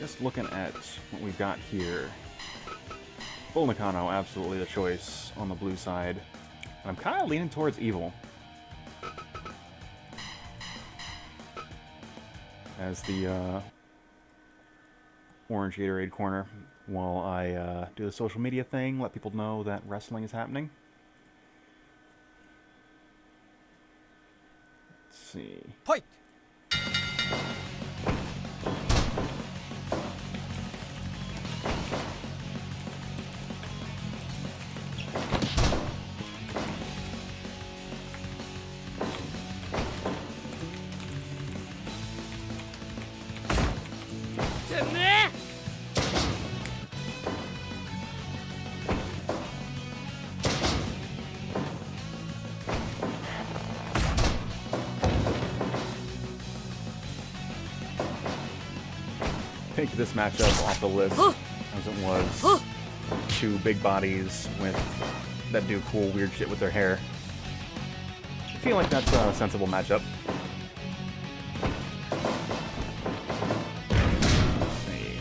just looking at what we've got here. Full Nakano, absolutely the choice on the blue side. And I'm kind of leaning towards Evil as the orange Gatorade corner while I do the social media thing, let people know that wrestling is happening. Let's see. Fight! Take this matchup off the list as it was two big bodies that do cool weird shit with their hair. I feel like that's a sensible matchup. Let's see.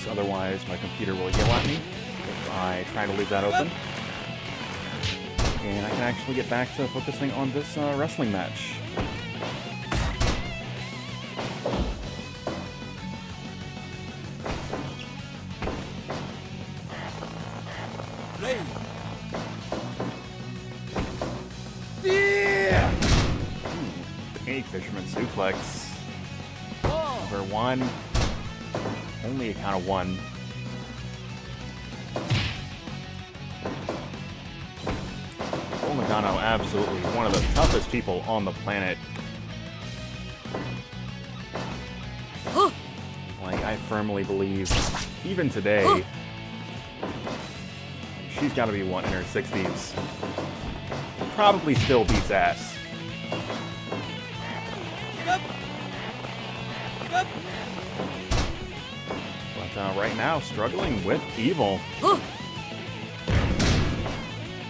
Otherwise, my computer will yell at me if I try to leave that open. And I can actually get back to focusing on this wrestling match. Yeah! Big fisherman suplex. Number one. Only a count of one. Nakano, absolutely one of the toughest people on the planet. Like, I firmly believe, even today, she's got to be one in her 60s. Probably still beats ass. Right now, struggling with Evil.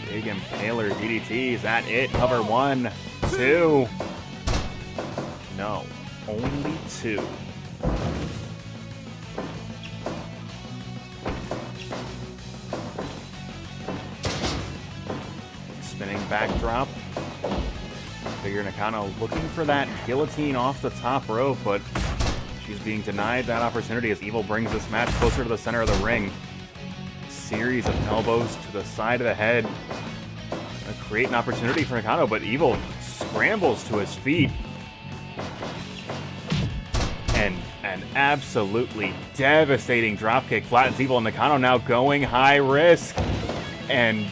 Big Impaler DDT. Is that it? Cover 1, 2. No, only 2. Spinning backdrop. Figure Nakano looking for that guillotine off the top rope, but she's being denied that opportunity as Evil brings this match closer to the center of the ring. Series of elbows to the side of the head. Create an opportunity for Nakano, but Evil scrambles to his feet. And an absolutely devastating dropkick flattens Evil, and Nakano now going high risk. And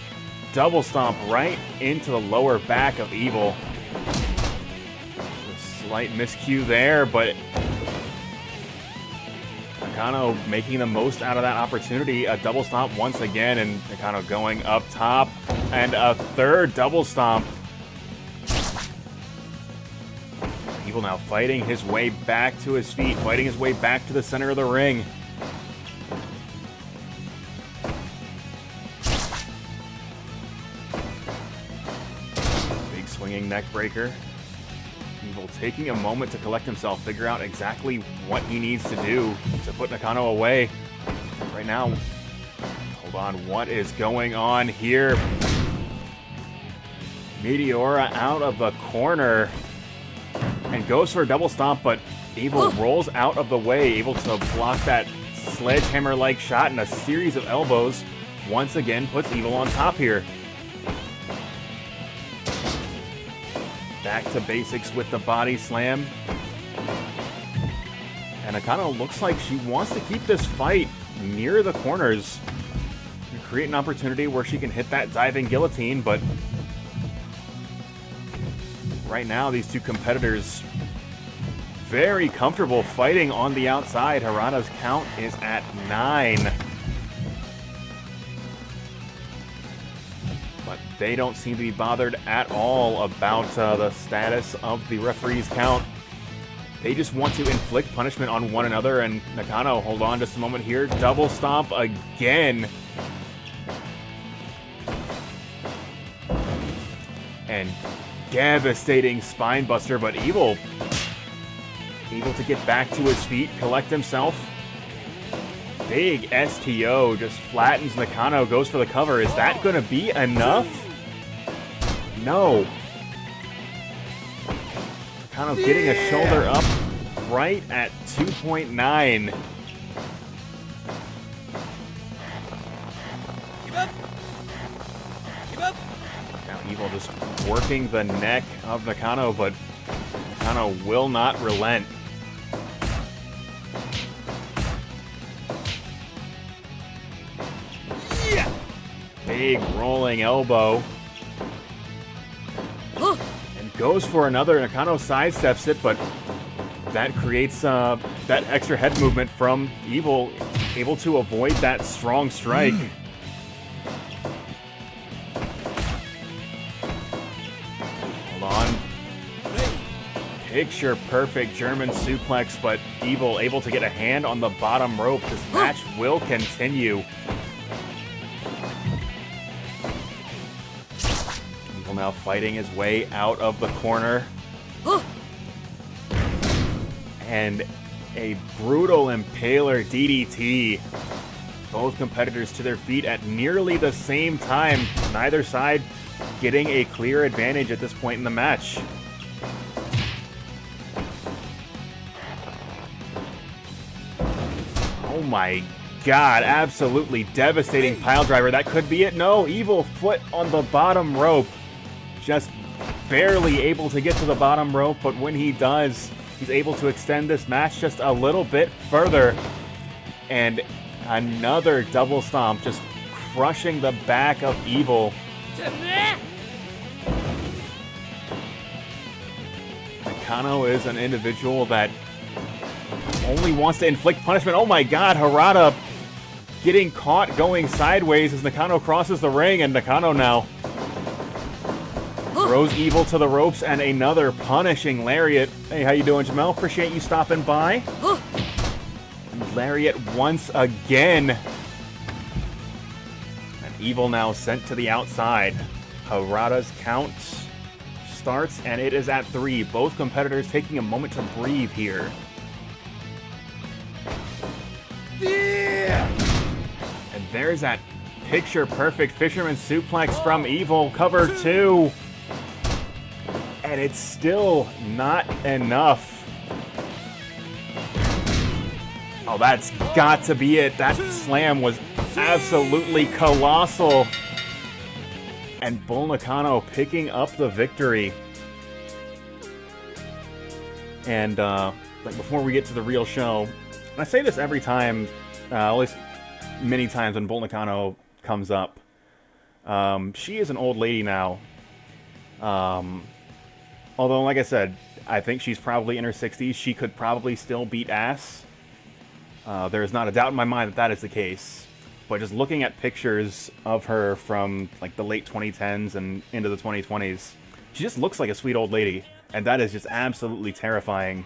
double stomp right into the lower back of Evil. A slight miscue there, but Nakano making the most out of that opportunity. A double stomp once again, and Nakano going up top. And a third double stomp. Evil now fighting his way back to his feet, fighting his way back to the center of the ring. Big swinging neck breaker. Evil taking a moment to collect himself, figure out exactly what he needs to do to put Nakano away. Right now, Hold on, what is going on here? Meteora out of the corner and goes for a double stomp, but Evil rolls out of the way, able to block that sledgehammer-like shot, and a series of elbows once again puts Evil on top here. Back to basics with the body slam. And Nakano looks like she wants to keep this fight near the corners and create an opportunity where she can hit that diving guillotine, but right now these two competitors very comfortable fighting on the outside. Harada's count is at 9. But they don't seem to be bothered at all about the status of the referee's count. They just want to inflict punishment on one another, and Nakano, hold on just a moment here, double stomp again. And devastating spine buster, but Evil able to get back to his feet, collect himself. Big STO just flattens Nakano, goes for the cover. Is that going to be enough? No. Nakano getting a shoulder up right at 2.9. Keep up. Keep up. Now Evil just working the neck of Nakano, but Nakano will not relent. Yeah. Big rolling elbow. And goes for another. Nakano sidesteps it, but that creates that extra head movement from Evil, able to avoid that strong strike. Hold on. Picture perfect German suplex, but Evil able to get a hand on the bottom rope. This match will continue. Evil now fighting his way out of the corner. And a brutal impaler DDT. Both competitors to their feet at nearly the same time. Neither side getting a clear advantage at this point in the match. Oh my god, absolutely devastating pile driver. That could be it. No, Evil foot on the bottom rope. Just barely able to get to the bottom rope, but when he does, he's able to extend this match just a little bit further. And another double stomp, just crushing the back of Evil. Nakano is an individual that only wants to inflict punishment. Oh my god, Harada getting caught going sideways as Nakano crosses the ring, and Nakano now throws Evil to the ropes, and another punishing lariat. Hey, how you doing, Jamel? Appreciate you stopping by. And lariat once again. And Evil now sent to the outside. Harada's count starts, and it is at 3. Both competitors taking a moment to breathe here. Yeah! And there's that picture-perfect fisherman suplex from Evil, cover 2. And it's still not enough. Oh, that's got to be it. That slam was absolutely colossal. And Bull Nakano picking up the victory. And like before we get to the real show, and I say this every time, at least many times when Bull Nakano comes up. She is an old lady now. Although, like I said, I think she's probably in her 60s. She could probably still beat ass. There is not a doubt in my mind that that is the case. But just looking at pictures of her from like the late 2010s and into the 2020s, she just looks like a sweet old lady. And that is just absolutely terrifying.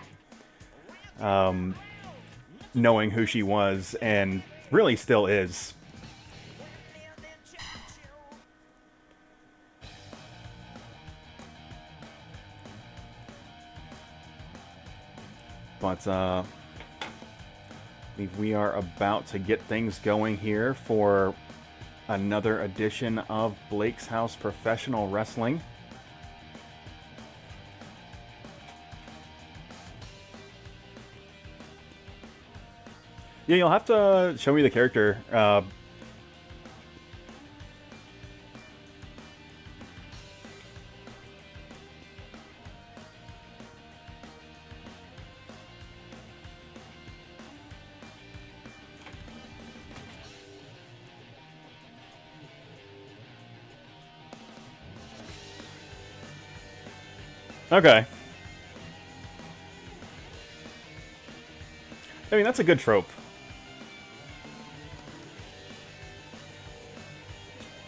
Knowing who she was, and really still is. But I believe we are about to get things going here for another edition of Blake's House Professional Wrestling. Yeah, you'll have to show me the character. Okay. I mean, that's a good trope.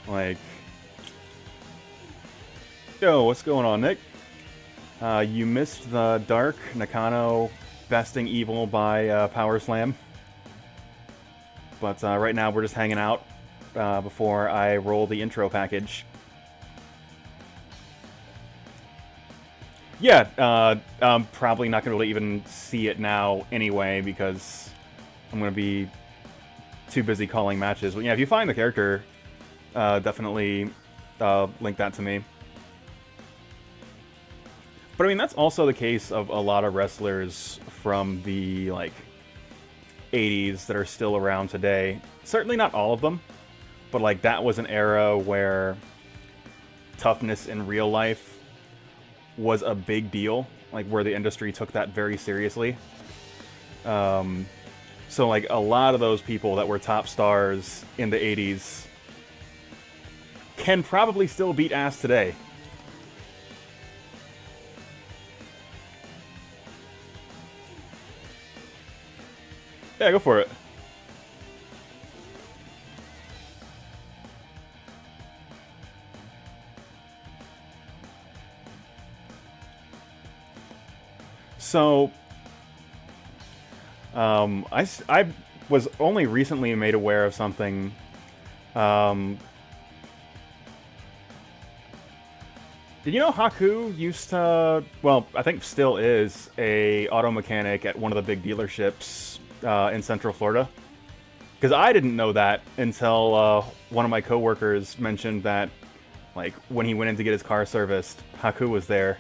Like, yo, what's going on, Nick? You missed the Dark Nakano besting Evil by Power Slam. But right now we're just hanging out before I roll the intro package. Yeah, I'm probably not going to really even see it now anyway because I'm going to be too busy calling matches. But yeah, if you find the character, definitely link that to me. But I mean, that's also the case of a lot of wrestlers from the, like, 80s that are still around today. Certainly not all of them, but, like, that was an era where toughness in real life was a big deal, like, where the industry took that very seriously. So, like, a lot of those people that were top stars in the 80s can probably still beat ass today. Yeah, go for it. So, I was only recently made aware of something. Did you know Haku used to, well, I think still is, a auto mechanic at one of the big dealerships in Central Florida? Because I didn't know that until one of my coworkers mentioned that, like, when he went in to get his car serviced, Haku was there.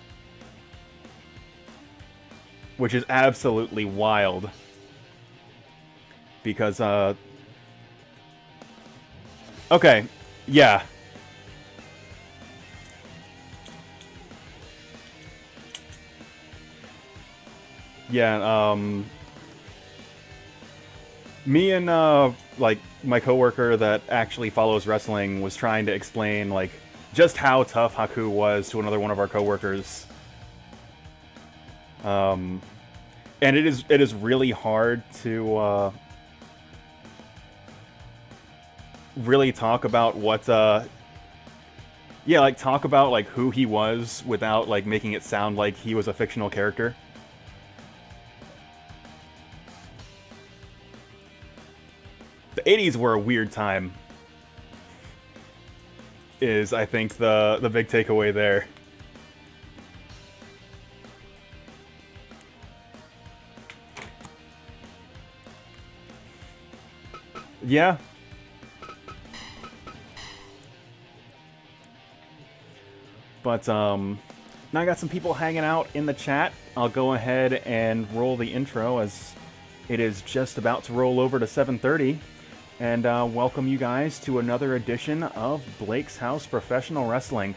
Which is absolutely wild. Because, okay, yeah. Yeah, me and, like, my coworker that actually follows wrestling was trying to explain, like, just how tough Haku was to another one of our coworkers. And it is really hard to really talk about what yeah, like, talk about, like, who he was without, like, making it sound like he was a fictional character. The 80s were a weird time, is, I think, the big takeaway there. Yeah. But, now I got some people hanging out in the chat. I'll go ahead and roll the intro as it is just about to roll over to 7:30. And welcome you guys to another edition of Blake's House Professional Wrestling.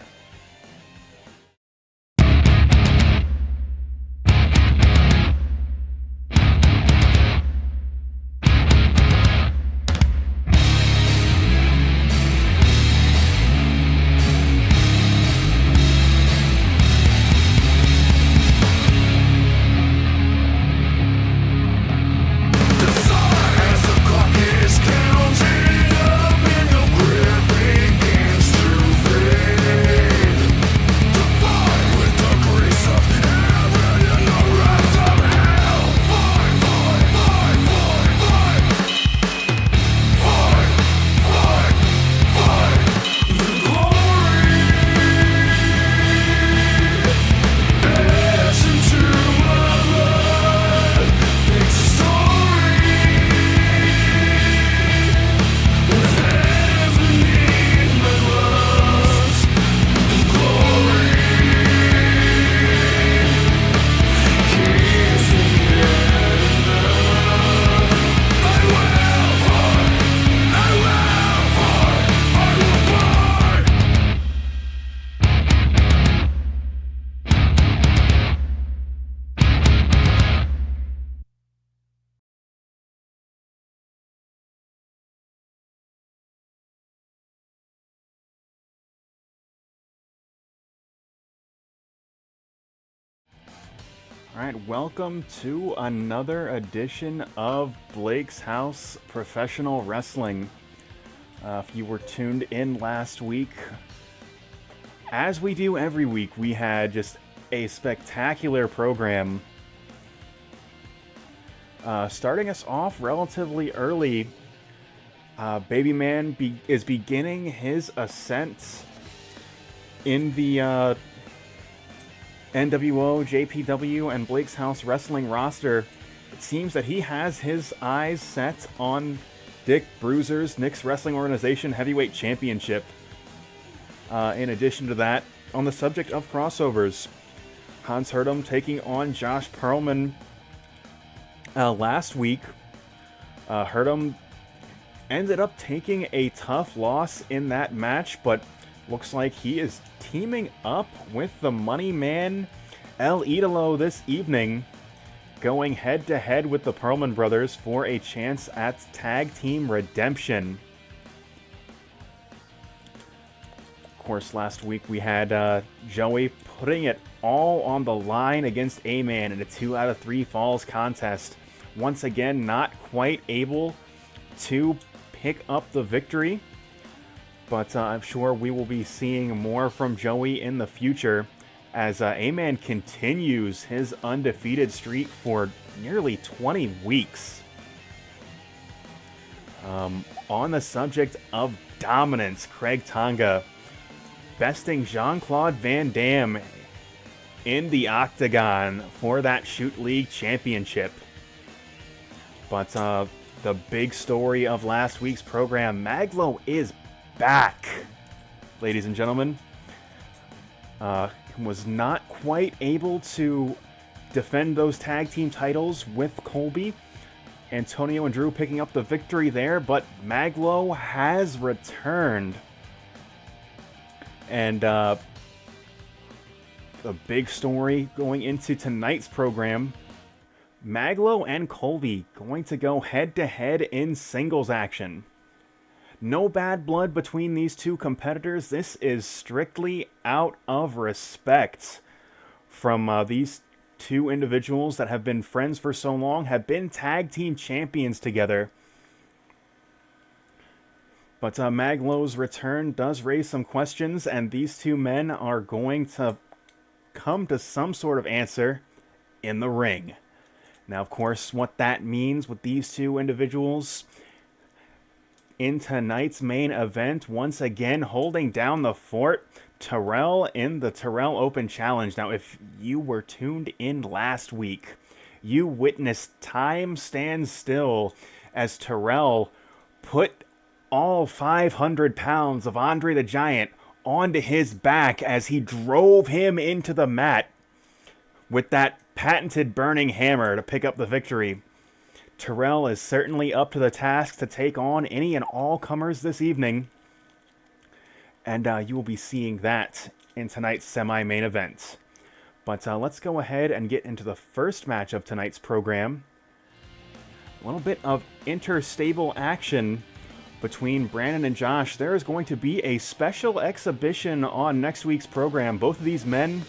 Alright, welcome to another edition of Blake's House Professional Wrestling. If you were tuned in last week, as we do every week, we had just a spectacular program. Starting us off relatively early, Babyman is beginning his ascent in the NWO, JPW, and Blake's House Wrestling roster. It seems that he has his eyes set on Dick Bruiser's Nick's Wrestling Organization Heavyweight Championship. In addition to that, on the subject of crossovers, Hurtem taking on Josh Pearlman last week. Hurtem ended up taking a tough loss in that match, but looks like he is teaming up with the money man El Idolo this evening, going head-to-head with the Pearlman brothers for a chance at Tag Team Redemption. Of course, last week we had Joey putting it all on the line against A-Man in a 2 out of 3 falls contest. Once again, not quite able to pick up the victory, but I'm sure we will be seeing more from Joey in the future as A-Man continues his undefeated streak for nearly 20 weeks. On the subject of dominance, Craig Tonga besting Jean-Claude Van Damme in the Octagon for that Shoot League Championship. But the big story of last week's program, Mag.Lo is back, ladies and gentlemen. Was not quite able to defend those tag team titles with COLBY. Antonio and Drew picking up the victory there, but Mag.Lo has returned. And the big story going into tonight's program, Mag.Lo and COLBY going to go head-to-head in singles action. No bad blood between these two competitors. This is strictly out of respect from these two individuals that have been friends for so long, have been tag team champions together. But Mag.Lo's return does raise some questions, and these two men are going to come to some sort of answer in the ring. Now, of course, what that means with these two individuals in tonight's main event, once again holding down the fort, Terrell in the Terrell Open Challenge. Now, if you were tuned in last week, you witnessed time stand still as Terrell put all 500 pounds of Andre the Giant onto his back as he drove him into the mat with that patented burning hammer to pick up the victory. Terrell is certainly up to the task to take on any and all comers this evening, and you will be seeing that in tonight's semi-main event. But let's go ahead and get into the first match of tonight's program. A little bit of interstable action between Brandon and Josh. There is going to be a special exhibition on next week's program. Both of these men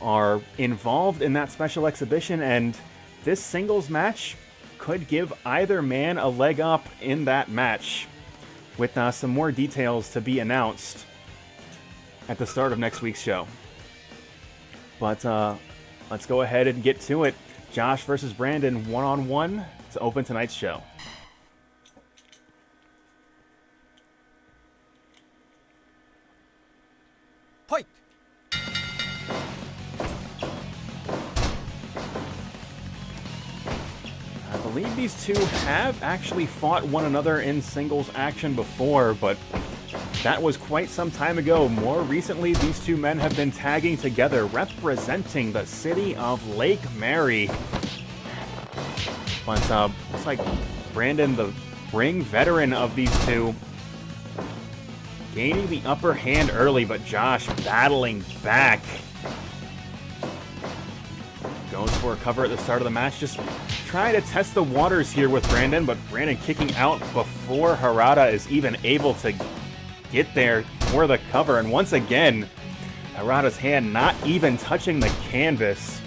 are involved in that special exhibition, and this singles match could give either man a leg up in that match, with some more details to be announced at the start of next week's show. But let's go ahead and get to it. Josh versus Brandon one-on-one to open tonight's show. Fight! I believe these two have actually fought one another in singles action before, but that was quite some time ago. More recently, these two men have been tagging together, representing the city of Lake Mary. But looks like Brandon, the ring veteran of these two, gaining the upper hand early, but Josh battling back. Goes for a cover at the start of the match, just trying to test the waters here with Brandon, but Brandon kicking out before Harada is even able to get there for the cover. And once again, Harada's hand not even touching the canvas.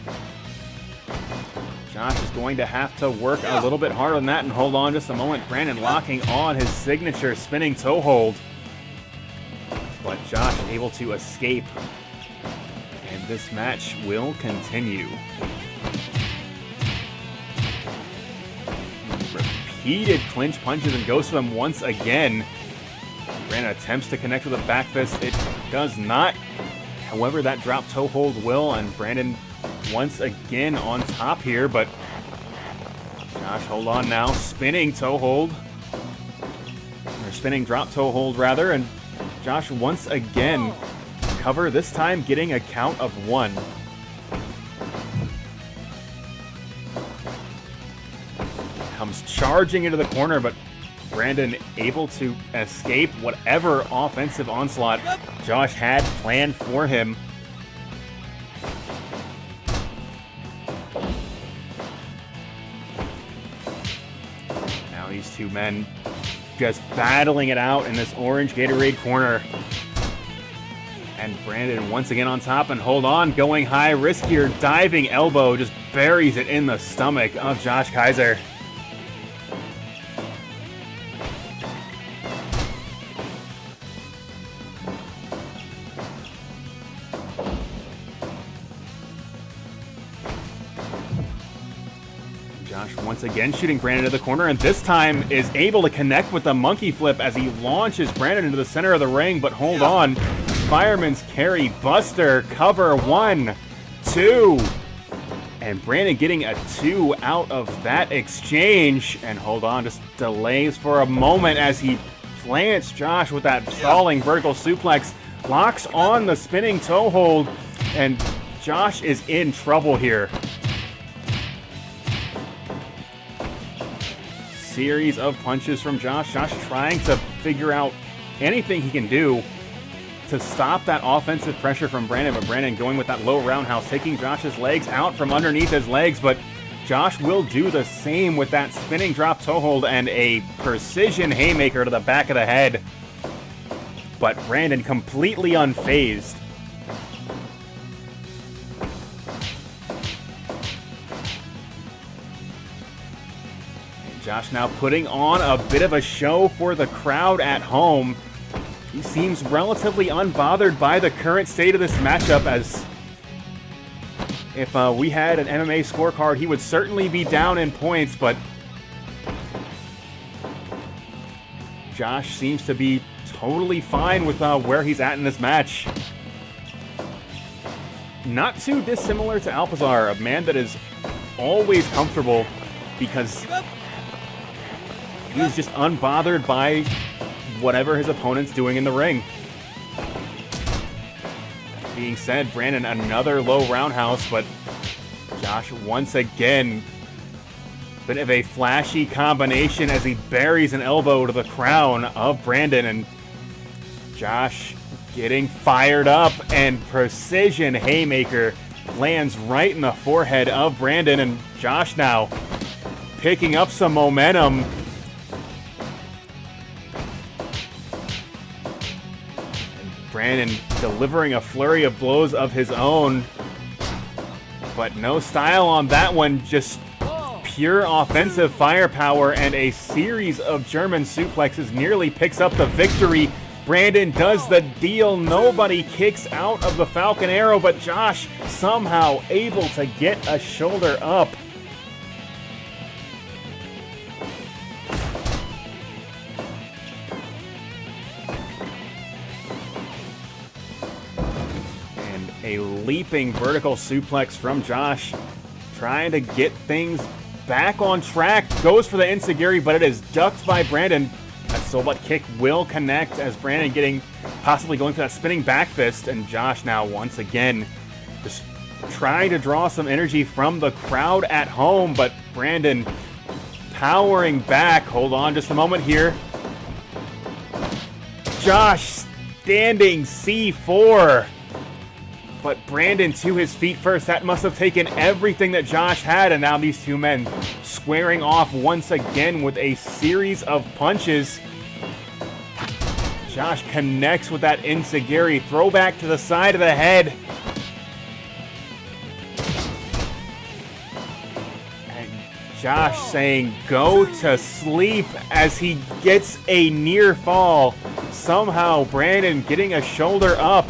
Josh is going to have to work a little bit harder than that, and hold on just a moment. Brandon locking on his signature spinning toe hold. But Josh able to escape. And this match will continue. Repeated clinch punches and goes to them once again. Brandon attempts to connect with a back fist. It does not. However, that drop toe hold will, and Brandon once again on top here, but Josh, hold on now. Spinning toe hold. Or spinning drop toe hold, rather, and Josh once again cover, this time getting a count of 1. Comes charging into the corner, but Brandon able to escape whatever offensive onslaught Josh had planned for him. Now these two men just battling it out in this orange Gatorade corner. And Brandon once again on top, and hold on, going high, riskier, diving elbow, just buries it in the stomach of Josh Kaiser. Josh once again shooting Brandon to the corner, and this time is able to connect with the monkey flip as he launches Brandon into the center of the ring, but hold on. Fireman's carry buster, cover 1, 2. And Brandon getting a 2 out of that exchange. And hold on, just delays for a moment as he plants Josh with that stalling vertical suplex. Locks on the spinning toe hold, and Josh is in trouble here. Series of punches from Josh. Josh trying to figure out anything he can do to stop that offensive pressure from Brandon, but Brandon going with that low roundhouse, taking Josh's legs out from underneath his legs, but Josh will do the same with that spinning drop toe hold and a precision haymaker to the back of the head. But Brandon completely unfazed. Josh now putting on a bit of a show for the crowd at home. He seems relatively unbothered by the current state of this matchup, as if we had an MMA scorecard, he would certainly be down in points, but Josh seems to be totally fine with where he's at in this match. Not too dissimilar to Alpazar, a man that is always comfortable because he's just unbothered by whatever his opponent's doing in the ring. That being said, Brandon another low roundhouse, but Josh once again, bit of a flashy combination as he buries an elbow to the crown of Brandon, and Josh getting fired up, and precision haymaker lands right in the forehead of Brandon, and Josh now picking up some momentum. Brandon delivering a flurry of blows of his own, but no style on that one, just pure offensive firepower, and a series of German suplexes nearly picks up the victory. Brandon does the deal. Nobody kicks out of the Falcon Arrow, but Josh somehow able to get a shoulder up. A leaping vertical suplex from Josh, trying to get things back on track. Goes for the enziguri, but it is ducked by Brandon. That soulbutt kick will connect as Brandon getting, possibly going for that spinning back fist, and Josh now once again just trying to draw some energy from the crowd at home, but Brandon powering back. Hold on just a moment here. Josh standing C4. But Brandon to his feet first. That must have taken everything that Josh had, and now these two men squaring off once again with a series of punches. Josh connects with that enziguri, throwback to the side of the head. Josh saying go to sleep as he gets a near fall. Somehow Brandon getting a shoulder up.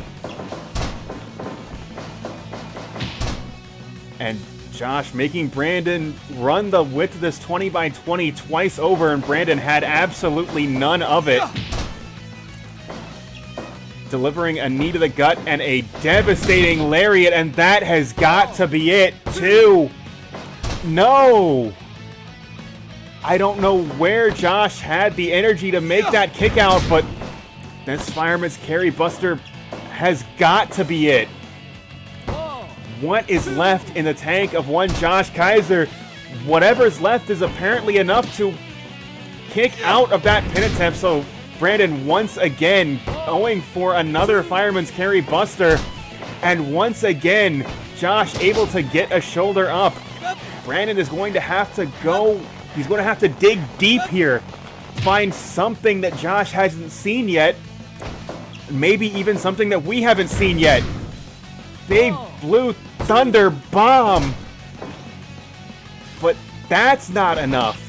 And Josh making Brandon run the width of this 20 by 20 twice over, and Brandon had absolutely none of it. Delivering a knee to the gut and a devastating lariat, and that has got to be it, too. No! I don't know where Josh had the energy to make that kick out, but this Fireman's Carry Buster has got to be it. What is left in the tank of one Josh Kaiser? Whatever's left is apparently enough to kick out of that pin attempt, so Brandon once again going for another Fireman's Carry Buster, and once again Josh able to get a shoulder up. Brandon is going to have to go, he's going to have to dig deep here, find something that Josh hasn't seen yet, maybe even something that we haven't seen yet. Big Blue Thunder Bomb! But that's not enough.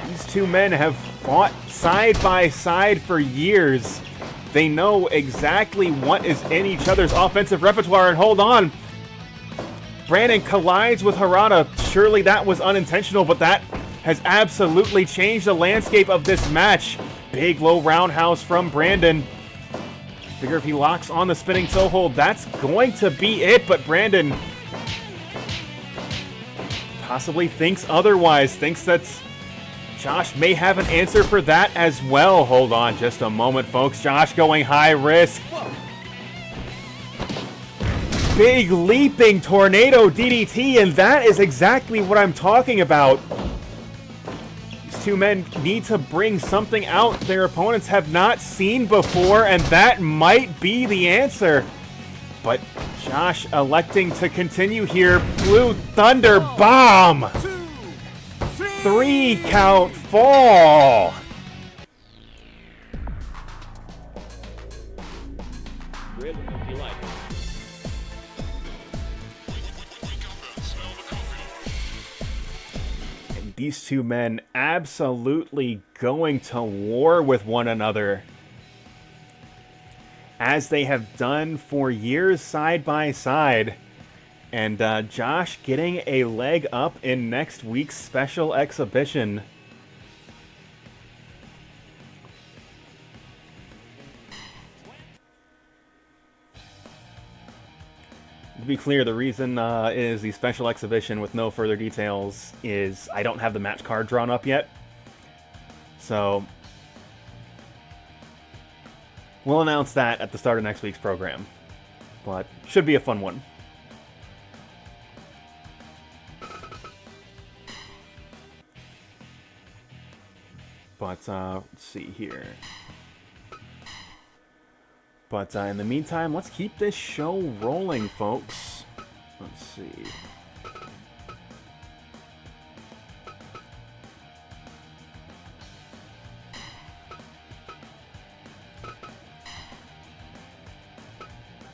These two men have fought side by side for years. They know exactly what is in each other's offensive repertoire, and hold on. Brandon collides with Harada. Surely that was unintentional, but that has absolutely changed the landscape of this match. Big low roundhouse from Brandon. Figure if he locks on the spinning toe hold, that's going to be it, but Brandon possibly thinks otherwise, thinks that Josh may have an answer for that as well. Hold on just a moment, folks. Josh going high risk. Big leaping tornado DDT, and that is exactly what I'm talking about. These two men need to bring something out their opponents have not seen before, and that might be the answer. But Josh electing to continue here. Blue Thunder Bomb! 1, 2, 3 count fall! And these two men absolutely going to war with one another, as they have done for years side by side. And Josh getting a leg up in next week's special exhibition. To be clear, the reason is the special exhibition with no further details is I don't have the match card drawn up yet. So we'll announce that at the start of next week's program. But should be a fun one. But let's see here. But in the meantime, let's keep this show rolling, folks. Let's see.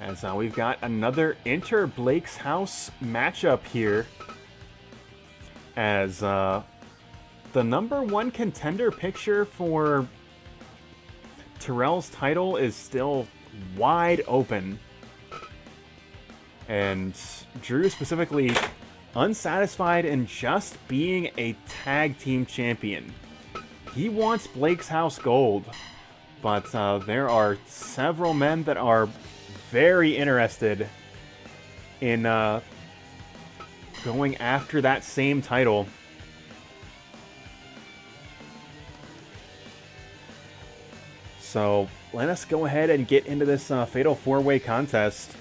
As we've got another Enter Blake's House matchup here. As the #1 contender picture for Terrell's title is still wide open. And Drew specifically unsatisfied in just being a tag team champion. He wants Blake's House gold, but there are several men that are very interested in going after that same title. So let us go ahead and get into this Fatal 4-Way contest,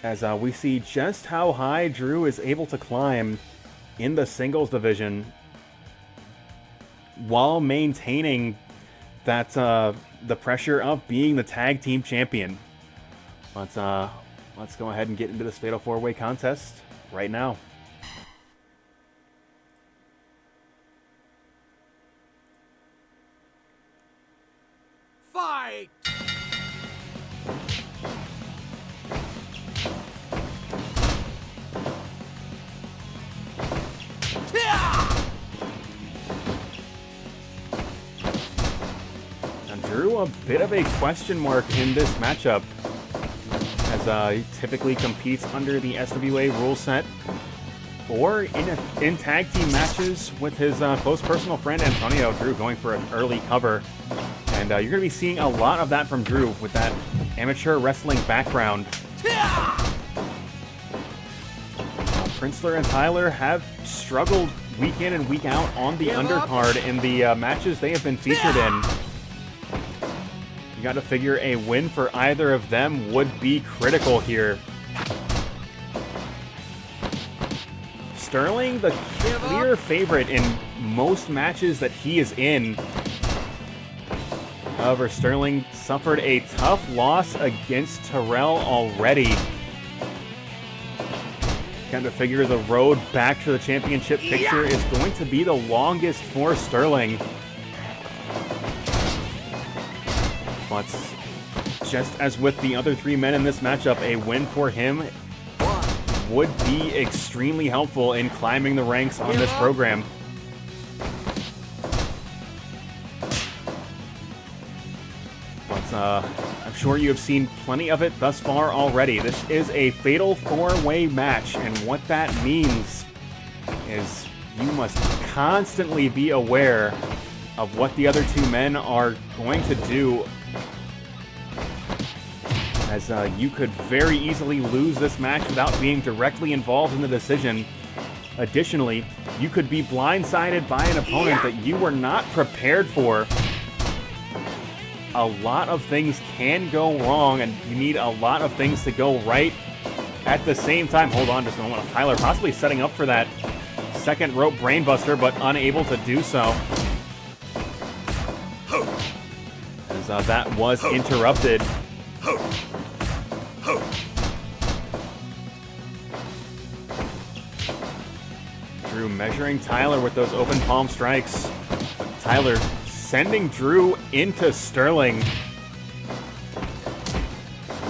as we see just how high Drew is able to climb in the singles division while maintaining that the pressure of being the tag team champion. But let's go ahead and get into this Fatal 4-Way contest right now. fight! still a bit of a question mark in this matchup, as he typically competes under the SWA rule set or in tag team matches with his close personal friend Antonio. Drew going for an early cover, and you're going to be seeing a lot of that from Drew with that amateur wrestling background. Princler and Tyler have struggled week in and week out on the undercard in the matches they have been featured in. You got to figure a win for either of them would be critical here. Sterling, the clear favorite in most matches that he is in. However, Sterling suffered a tough loss against Terrell already. Got to figure the road back to the championship picture is going to be the longest for Sterling. But just as with the other three men in this matchup, a win for him would be extremely helpful in climbing the ranks on this program. But I'm sure you have seen plenty of it thus far already. This is a fatal four-way match, and what that means is you must constantly be aware of what the other two men are going to do, as you could very easily lose this match without being directly involved in the decision. Additionally, you could be blindsided by an opponent that you were not prepared for. A lot of things can go wrong, and you need a lot of things to go right at the same time. Hold on just a moment. Tyler possibly setting up for that second rope brainbuster, but unable to do so, as that was interrupted. Drew measuring Tyler with those open palm strikes. Tyler sending Drew into Sterling.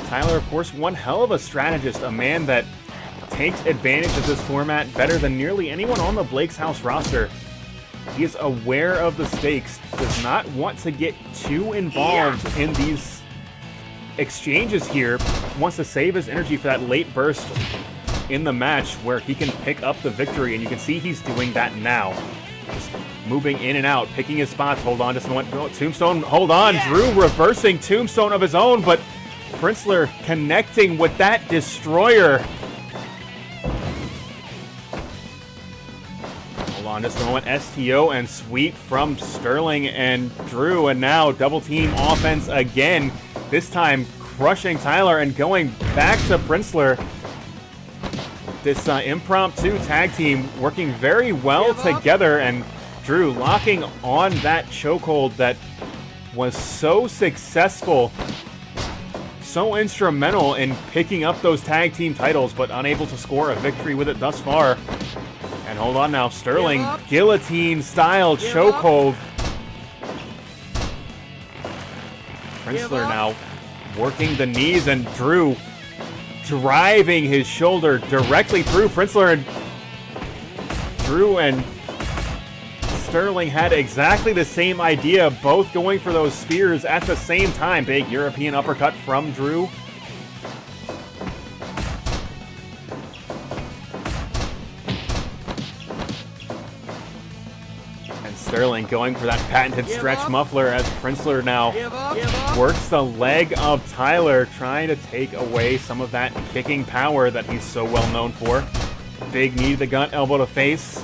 Tyler, of course, one hell of a strategist, a man that takes advantage of this format better than nearly anyone on the Blake's House roster. He is aware of the stakes, does not want to get too involved in these exchanges here, wants to save his energy for that late burst in the match where he can pick up the victory, and you can see he's doing that now. Just moving in and out, picking his spots. Hold on just a moment. Oh, Tombstone, hold on. Drew reversing Tombstone of his own, but Princler connecting with that destroyer. Hold on just a moment. STO and sweep from Sterling and Drew, and now double team offense again. This time crushing Tyler and going back to Princler. This impromptu tag team working very well together, and Drew locking on that chokehold that was so successful, so instrumental in picking up those tag team titles, but unable to score a victory with it thus far. And hold on now, Sterling guillotine style chokehold. Princler now working the knees, and Drew driving his shoulder directly through Princler, and Drew and Sterling had exactly the same idea, both going for those spears at the same time. Big European uppercut from Drew. And Sterling going for that patented stretch muffler as Princler now works the leg of Tyler, trying to take away some of that kicking power that he's so well known for. Big knee to the gut, elbow to face.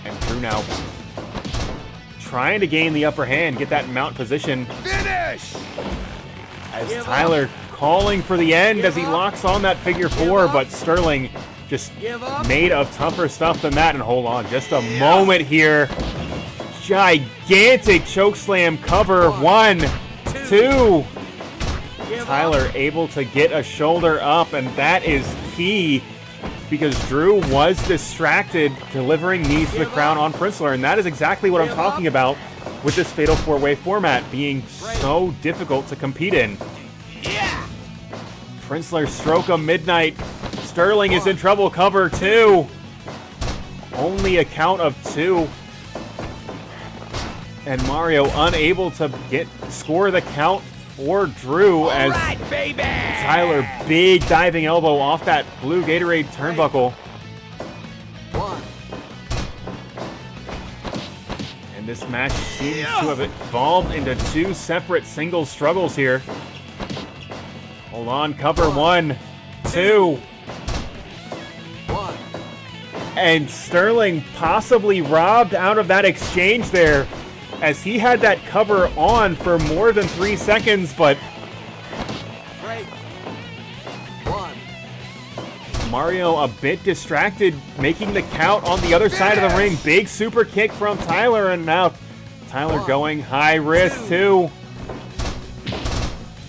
And Drew now trying to gain the upper hand, get that mount position. Finish! As Tyler calling for the end as he locks on that figure four, but Sterling just made of tougher stuff than that. And hold on just a moment here. Gigantic chokeslam cover. 1, 2. Tyler able to get a shoulder up, and that is key because Drew was distracted delivering knees to the crown on Princler, and that is exactly what I'm talking about with this Fatal 4-Way format being so difficult to compete in. Princler stroke of midnight. Sterling is in trouble. Cover 2. Only a count of 2. And Mario unable to score the count for Drew as baby! Tyler, big diving elbow off that blue Gatorade turnbuckle. One. And this match seems to have evolved into two separate singles struggles here. Hold on, cover 1, 2. And Sterling possibly robbed out of that exchange there, as he had that cover on for more than 3 seconds, but Break. 1. Mario a bit distracted, making the count on the other side of the ring. Big super kick from Tyler, and now Tyler going high risk too.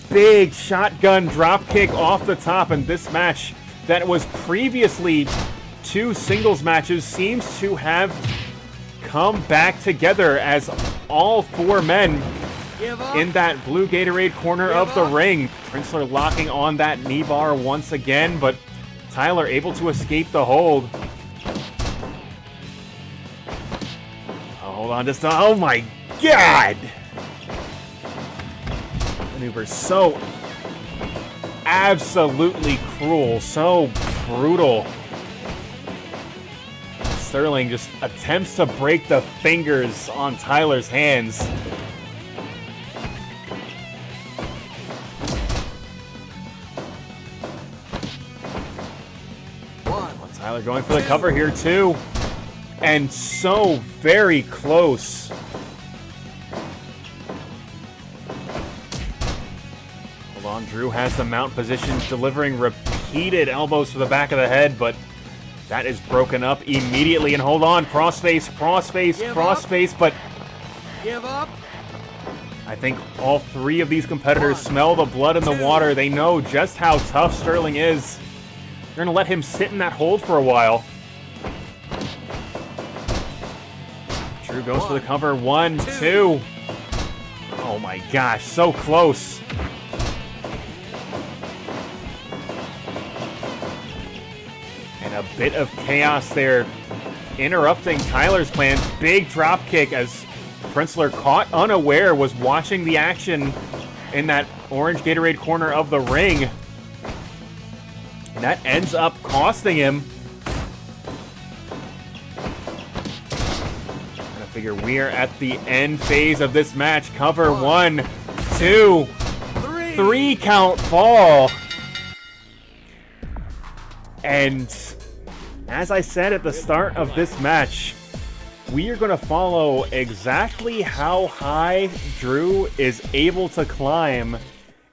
Big shotgun drop kick off the top, and this match that was previously 2 singles matches seems to have come back together as all 4 men in that blue Gatorade corner of the ring. Princler locking on that knee bar once again, but Tyler able to escape the hold. Oh, hold on just oh my god! Maneuver so absolutely cruel, so brutal. Sterling just attempts to break the fingers on Tyler's hands. Tyler going for the cover here too. And so very close. Hold on, Drew has the mount position, delivering repeated elbows to the back of the head, but that is broken up immediately. And hold on, crossface, but Give up. I think all 3 of these competitors smell the blood in the water. They know just how tough Sterling is. They're going to let him sit in that hold for a while. Drew goes for the cover. 1, 2. Oh my gosh, so close. And a bit of chaos there, interrupting Tyler's plans. Big drop kick as Princler, caught unaware, was watching the action in that orange Gatorade corner of the ring. That ends up costing him. I figure we are at the end phase of this match. Cover 1, 2, 3 count fall. And as I said at the start of this match, we are going to follow exactly how high Drew is able to climb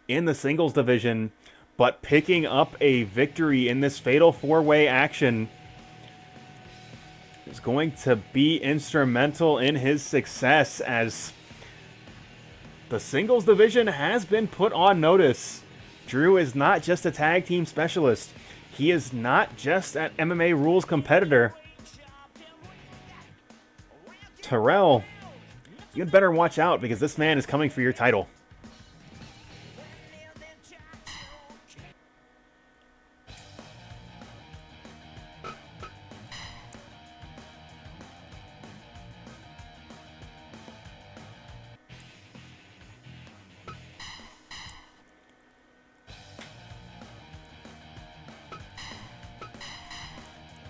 in the singles division, but picking up a victory in this fatal 4-way action is going to be instrumental in his success, as the singles division has been put on notice. Drew is not just a tag team specialist. He is not just an MMA rules competitor. Terrell, you had better watch out, because this man is coming for your title.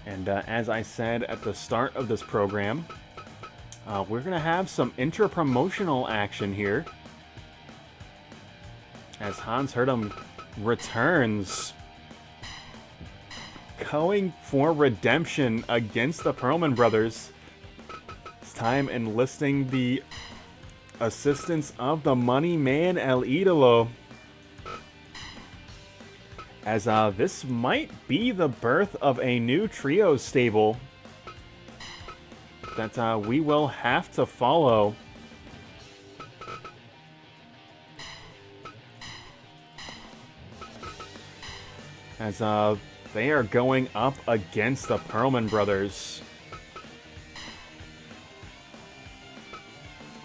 And as I said at the start of this program, we're going to have some intra-promotional action here, as Hans Hurtem returns, going for redemption against the Pearlman brothers. This time enlisting the assistance of the money man El Idolo, as this might be the birth of a new trio stable that we will have to follow. As they are going up against the Pearlman brothers.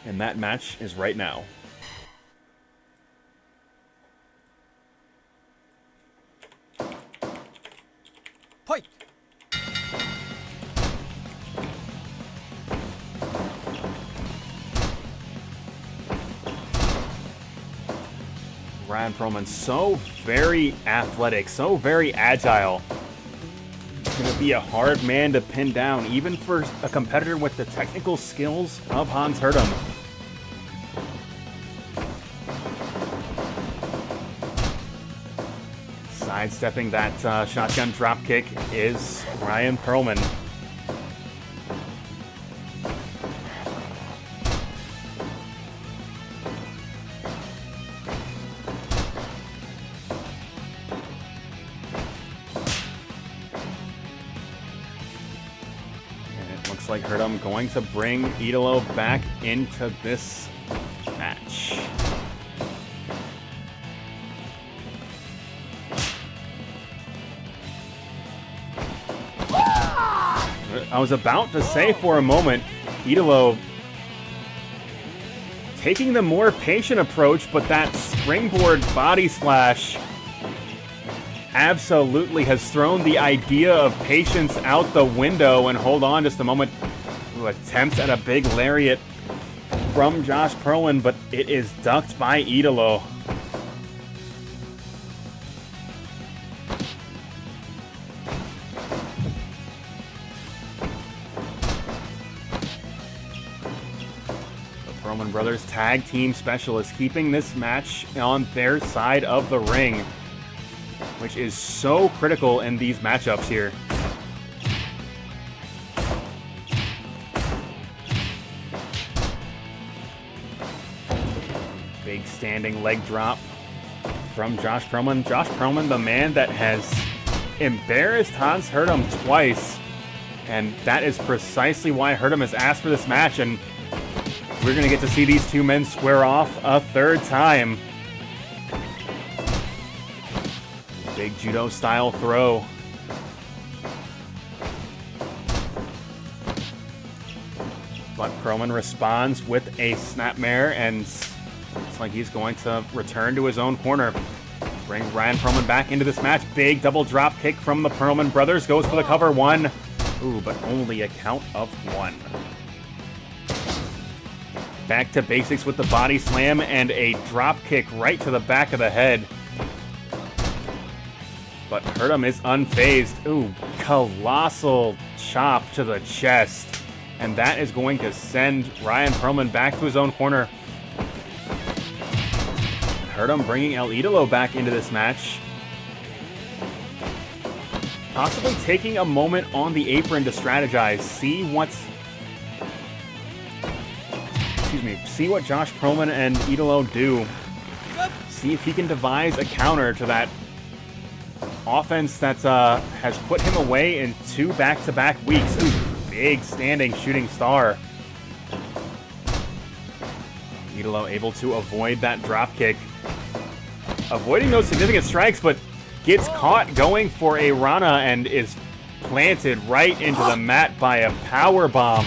And that match is right now. Fight. Ryan Pearlman, so very athletic, so very agile. He's going to be a hard man to pin down, even for a competitor with the technical skills of Hans Hurtem. Sidestepping that shotgun dropkick is Ryan Pearlman. Like Hurtem going to bring Idolo back into this match. I was about to say for a moment, Idolo taking the more patient approach, but that springboard body splash absolutely has thrown the idea of patience out the window. And hold on just a moment. Ooh, attempts at a big lariat from Josh Pearlman, but it is ducked by Idolo. The Pearlman brothers tag team specialists keeping this match on their side of the ring, which is so critical in these matchups here. Big standing leg drop from Josh Pearlman. Josh Pearlman, the man that has embarrassed Hans Hurtem twice, and that is precisely why Hurtem has asked for this match, and we're going to get to see these two men square off a third time. Big judo-style throw. But Pearlman responds with a snapmare, and it's like he's going to return to his own corner. Bring Ryan Pearlman back into this match. Big double drop kick from the Pearlman brothers. Goes for the cover. One. Ooh, but only a count of one. Back to basics with the body slam and a drop kick right to the back of the head. But Hurtem is unfazed. Ooh, colossal chop to the chest. And that is going to send Ryan Pearlman back to his own corner. Hurtem bringing El Idolo back into this match. Possibly taking a moment on the apron to strategize. See what Josh Pearlman and Idolo do. See if he can devise a counter to that offense that has put him away in 2 back-to-back weeks. Ooh, big standing shooting star. Idolo able to avoid that drop kick. Avoiding those significant strikes, but gets caught going for a Rana and is planted right into the mat by a power bomb.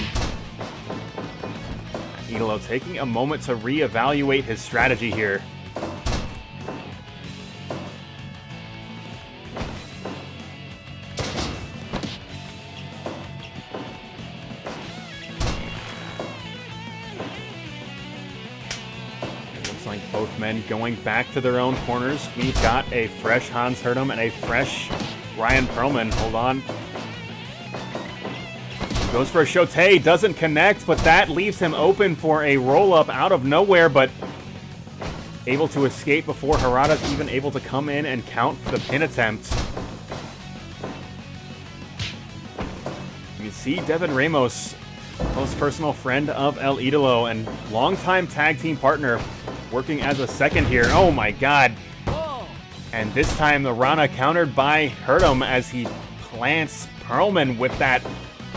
Idolo taking a moment to reevaluate his strategy here. Both men going back to their own corners. We've got a fresh Hans Hurtem and a fresh Ryan Pearlman. Hold on. Goes for a shote, doesn't connect, but that leaves him open for a roll-up out of nowhere, but able to escape before Harada's even able to come in and count for the pin attempt. You see Devon Ramos, close personal friend of El Idolo and longtime tag team partner, working as a second here. Oh my god. And this time the Rana countered by Hurtem as he plants Pearlman with that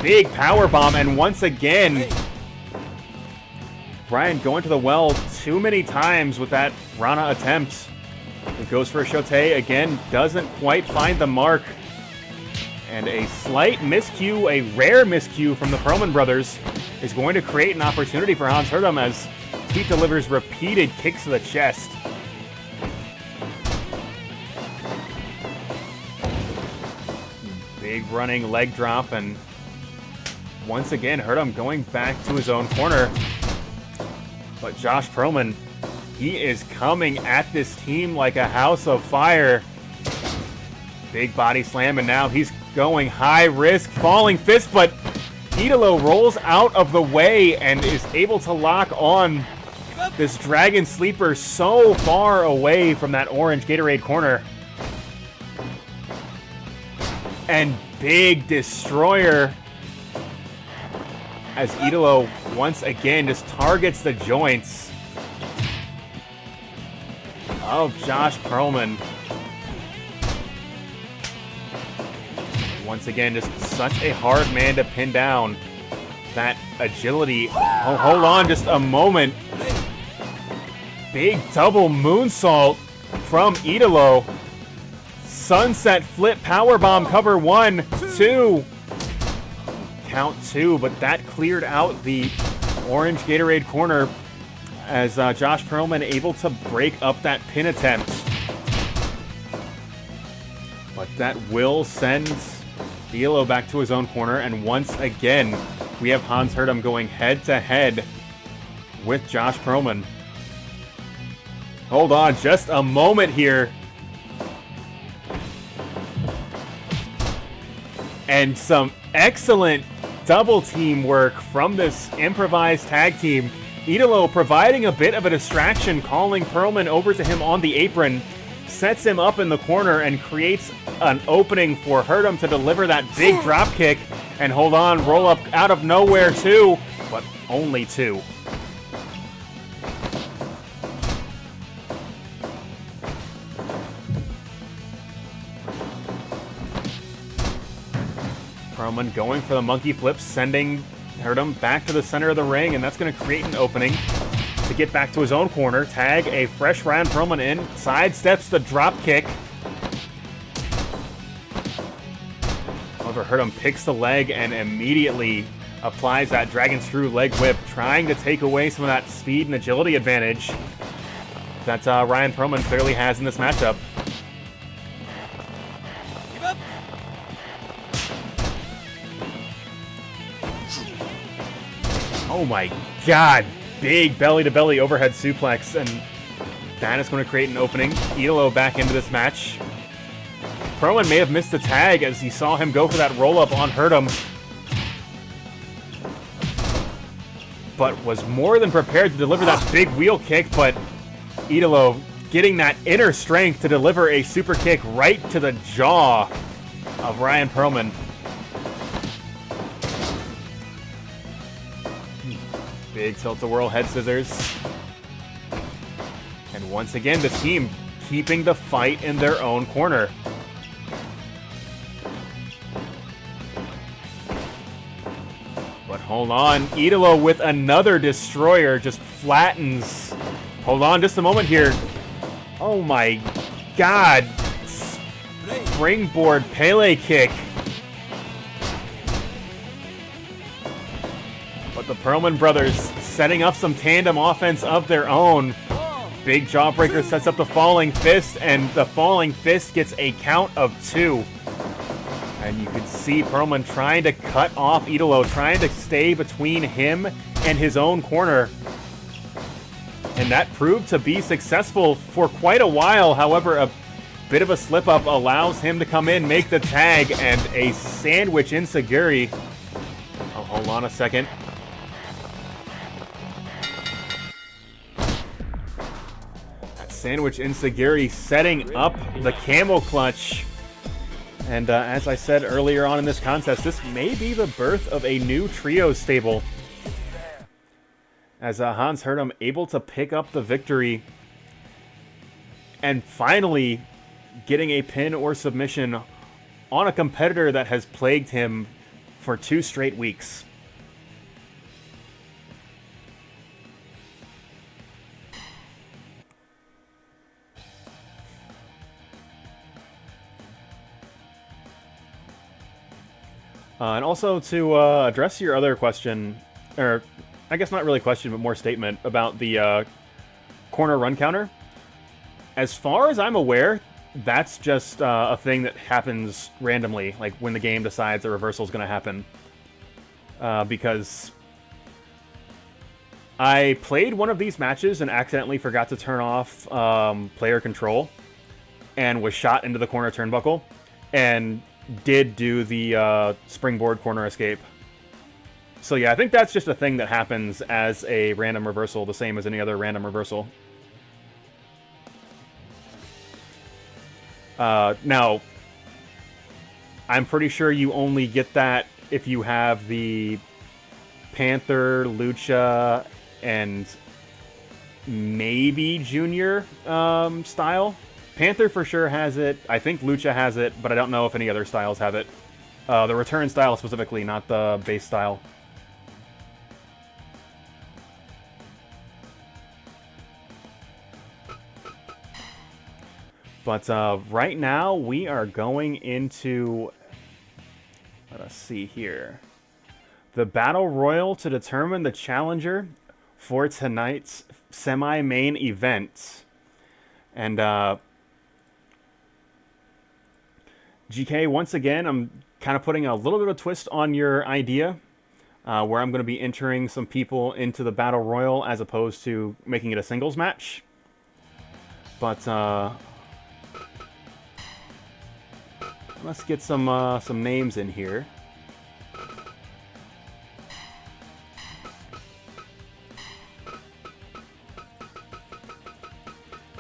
big power bomb. And once again, Brian going to the well too many times with that Rana attempt. It goes for a shote again, doesn't quite find the mark. And a slight miscue, a rare miscue from the Pearlman brothers is going to create an opportunity for Hans Hurtem as he delivers repeated kicks to the chest. Big running leg drop, and once again, Hurtem going back to his own corner. But Josh Pearlman, he is coming at this team like a house of fire. Big body slam, and now he's going high risk, falling fist, but Idolo rolls out of the way and is able to lock on this Dragon Sleeper so far away from that orange Gatorade corner. And big destroyer as Idolo once again just targets the joints of Josh Pearlman. Once again, just such a hard man to pin down. That agility. Oh, hold on just a moment. Big double moonsault from Idolo. Sunset flip powerbomb cover 1, 2. Count 2, but that cleared out the orange Gatorade corner as Josh Pearlman able to break up that pin attempt. But that will send Idolo back to his own corner, and once again, we have Hans Hurtem going head-to-head with Josh Pearlman. Hold on just a moment here. And some excellent double team work from this improvised tag team. Idolo providing a bit of a distraction, calling Pearlman over to him on the apron, sets him up in the corner and creates an opening for Hurtem to deliver that big drop kick. And hold on, roll up out of nowhere too, but only 2. Pearlman going for the monkey flip, sending Hurtem back to the center of the ring, and that's going to create an opening to get back to his own corner. Tag a fresh Ryan Pearlman in, sidesteps the drop kick. However, Hurtem picks the leg and immediately applies that Dragon Screw leg whip, trying to take away some of that speed and agility advantage that Ryan Pearlman clearly has in this matchup. Oh my god, big belly-to-belly overhead suplex, and that is going to create an opening. Idolo back into this match. Pearlman may have missed the tag as he saw him go for that roll-up on Hurtem, but was more than prepared to deliver that big wheel kick, but Idolo getting that inner strength to deliver a super kick right to the jaw of Ryan Pearlman. Big tilt-a-whirl head scissors. And once again, the team keeping the fight in their own corner. But hold on, Idolo with another destroyer just flattens. Hold on just a moment here. Oh my god. Springboard Pele kick. But the Pearlman brothers setting up some tandem offense of their own. Big jawbreaker sets up the falling fist, and the falling fist gets a count of 2. And you can see Pearlman trying to cut off Idolo, trying to stay between him and his own corner. And that proved to be successful for quite a while. However, a bit of a slip-up allows him to come in, make the tag, and a sandwich enziguri. Oh, hold on a second. Sandwich enziguri setting up the camel clutch. And as I said earlier on in this contest, this may be the birth of a new trio stable. As Hans Hurtem able to pick up the victory and finally getting a pin or submission on a competitor that has plagued him for 2 straight weeks. And also to address your other question, or I guess not really question, but more statement about the corner run counter. As far as I'm aware, that's just a thing that happens randomly, like when the game decides a reversal is going to happen. Because I played one of these matches and accidentally forgot to turn off player control and was shot into the corner turnbuckle and did do the springboard corner escape. So yeah, I think that's just a thing that happens as a random reversal, the same as any other random reversal. Now, I'm pretty sure you only get that if you have the Panther, Lucha, and maybe Junior style. Panther for sure has it. I think Lucha has it, but I don't know if any other styles have it. The return style specifically, not the base style. But right now, we are going into... Let us see here. The Battle Royal to determine the challenger for tonight's semi-main event. And GK, once again, I'm kind of putting a little bit of a twist on your idea, where I'm going to be entering some people into the Battle Royal as opposed to making it a singles match. But let's get some names in here.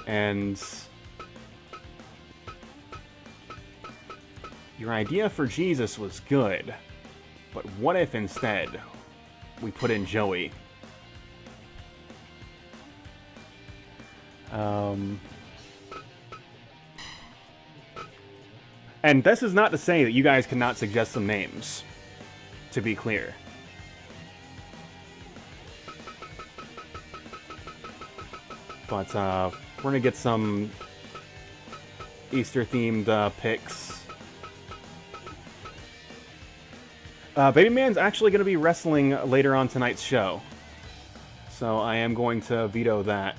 And your idea for Jesus was good, but what if instead we put in Joey? And this is not to say that you guys cannot suggest some names, to be clear. But we're going to get some Easter-themed picks. Babyman's actually going to be wrestling later on tonight's show. So I am going to veto that.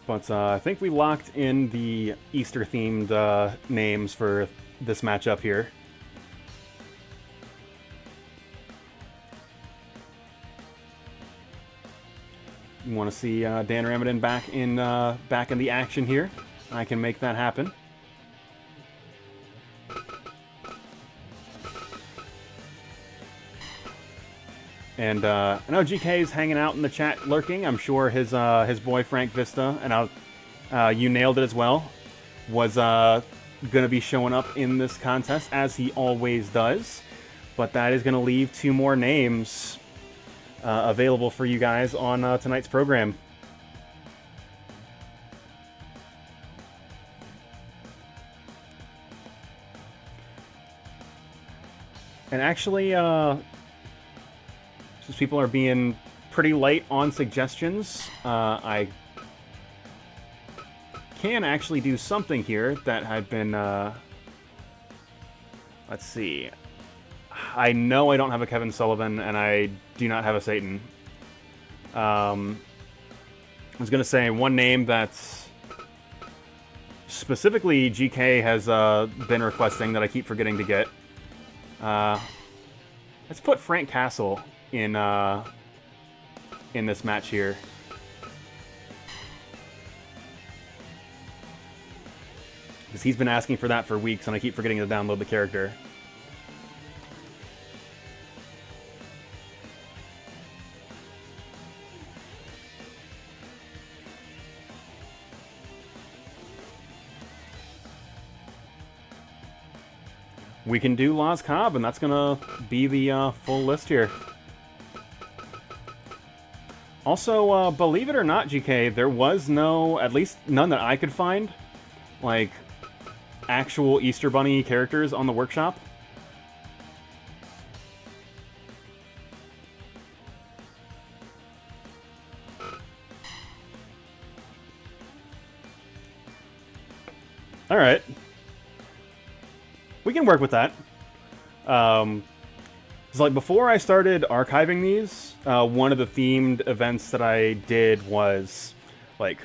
But I think we locked in the Easter-themed names for this matchup here. You want to see Dan Ramadan back in the action here? I can make that happen. And I know GK is hanging out in the chat, lurking. I'm sure his boy Frank Vista, and you nailed it as well, was going to be showing up in this contest, as he always does. But that is going to leave 2 more names available for you guys on tonight's program. And actually, since people are being pretty light on suggestions, I can actually do something here that I've been... let's see. I know I don't have a Kevin Sullivan, and I do not have a Satan. I was going to say one name that's specifically GK has been requesting that I keep forgetting to get. Let's put Frank Castle in this match here. Because he's been asking for that for weeks, and I keep forgetting to download the character. We can do Loz Cobb, and that's going to be the full list here. Also, believe it or not, GK, there was no, at least none that I could find, like, actual Easter Bunny characters on the workshop. Alright. We can work with that. So like before I started archiving these, one of the themed events that I did was like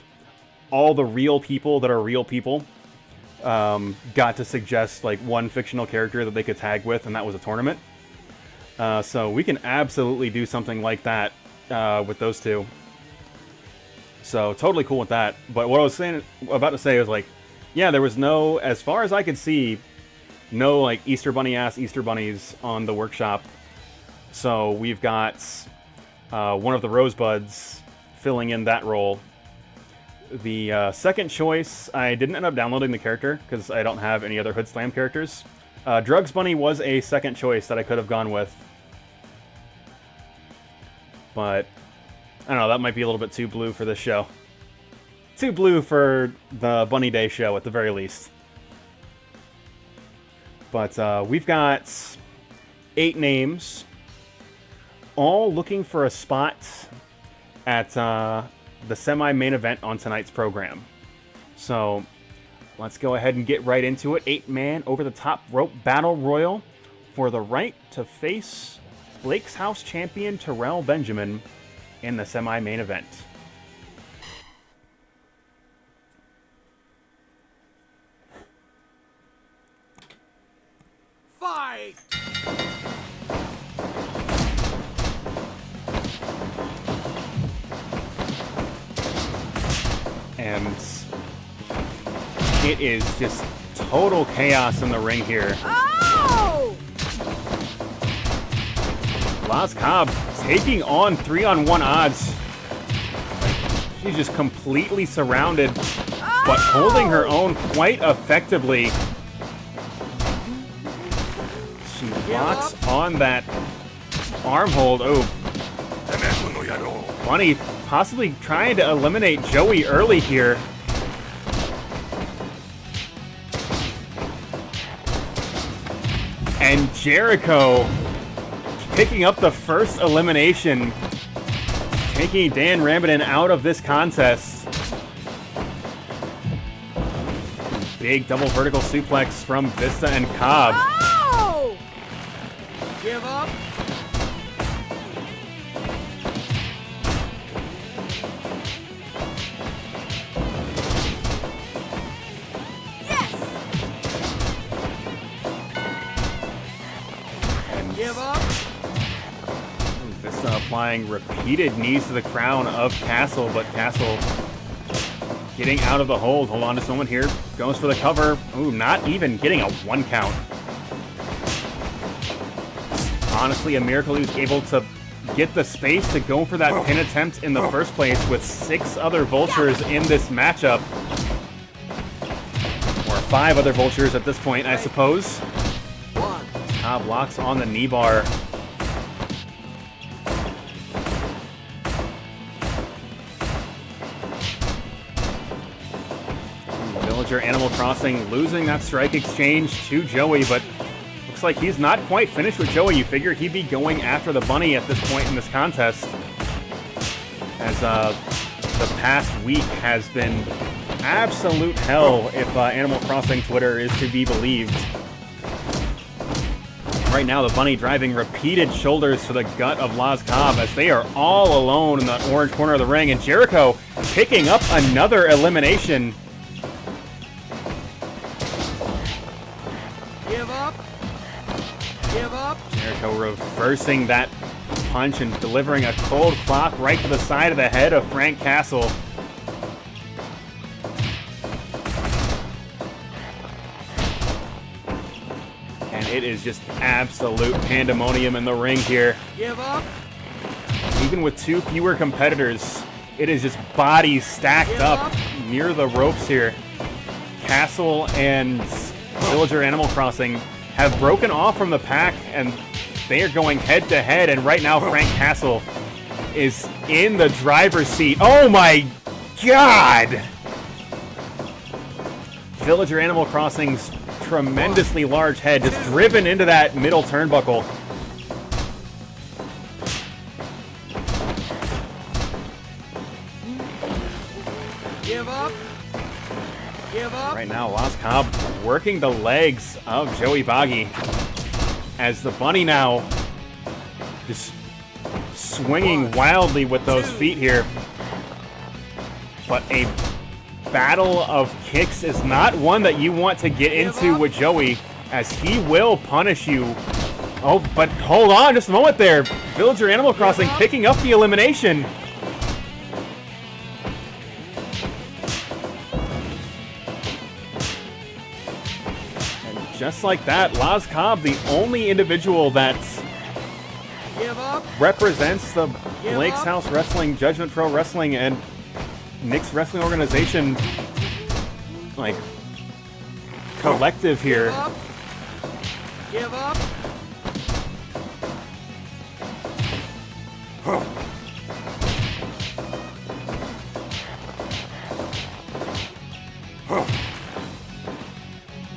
all the real people that are real people got to suggest like one fictional character that they could tag with, and that was a tournament. So we can absolutely do something like that with those two. So totally cool with that. But what I was about to say was like, yeah, there was no, as far as I could see, no like Easter Bunny ass Easter Bunnies on the workshop. So we've got one of the Rosebuds filling in that role. The second choice, I didn't end up downloading the character because I don't have any other Hood Slam characters. Drugs Bunny was a second choice that I could have gone with. But, I don't know, that might be a little bit too blue for this show. Too blue for the Bunny Day show, at the very least. But we've got 8 names, all looking for a spot at the semi-main event on tonight's program. So let's go ahead and get right into it. 8-man over-the-top rope battle royal for the right to face Blake's House champion Terrell Benjamin in the semi-main event. Fight! And it is just total chaos in the ring here. Oh! Cobb taking on 3-on-1 odds. She's just completely surrounded, but holding her own quite effectively. She locks on that arm hold. Oh, Bunny possibly trying to eliminate Joey early here. And Jericho picking up the first elimination, taking Dan Rambaden out of this contest. Big double vertical suplex from Vista and Cobb. Oh! Give up! Give up! Vista applying repeated knees to the crown of Castle, but Castle getting out of the hold. Hold on just a moment here. Goes for the cover. Ooh, not even getting a 1 count. Honestly, a miracle he was able to get the space to go for that pin attempt in the first place with 6 other Vultures in this matchup. Or 5 other Vultures at this point, I suppose. Cobb locks on the knee bar. Villager Animal Crossing losing that strike exchange to Joey, but looks like he's not quite finished with Joey. You figure he'd be going after the Bunny at this point in this contest, as the past week has been absolute hell if Animal Crossing Twitter is to be believed. Right now, the Bunny driving repeated shoulders to the gut of Cobb as they are all alone in the orange corner of the ring, and Jericho picking up another elimination. Give up! Give up! Jericho reversing that punch and delivering a cold clock right to the side of the head of Frank Castle. It is just absolute pandemonium in the ring here. Give up! Even with 2 fewer competitors, it is just bodies stacked up near the ropes here. Castle and Villager Animal Crossing have broken off from the pack, and they are going head-to-head, and right now Frank Castle is in the driver's seat. Oh my god! Villager Animal Crossing's tremendously large head just driven into that middle turnbuckle. Give up! Give up! Right now, Cobb working the legs of Joey Boggy. as the bunny now just swinging wildly with those feet here. But a battle of kicks is not one that you want to get into with Joey, as he will punish you. Oh, but hold on just a moment there. Villager Animal Crossing picking up the elimination. And just like that, Laz Cobb, the only individual that represents the Blake's House Wrestling, Judgment Pro Wrestling, and Nick's Wrestling Organization, like, collective here. Give up.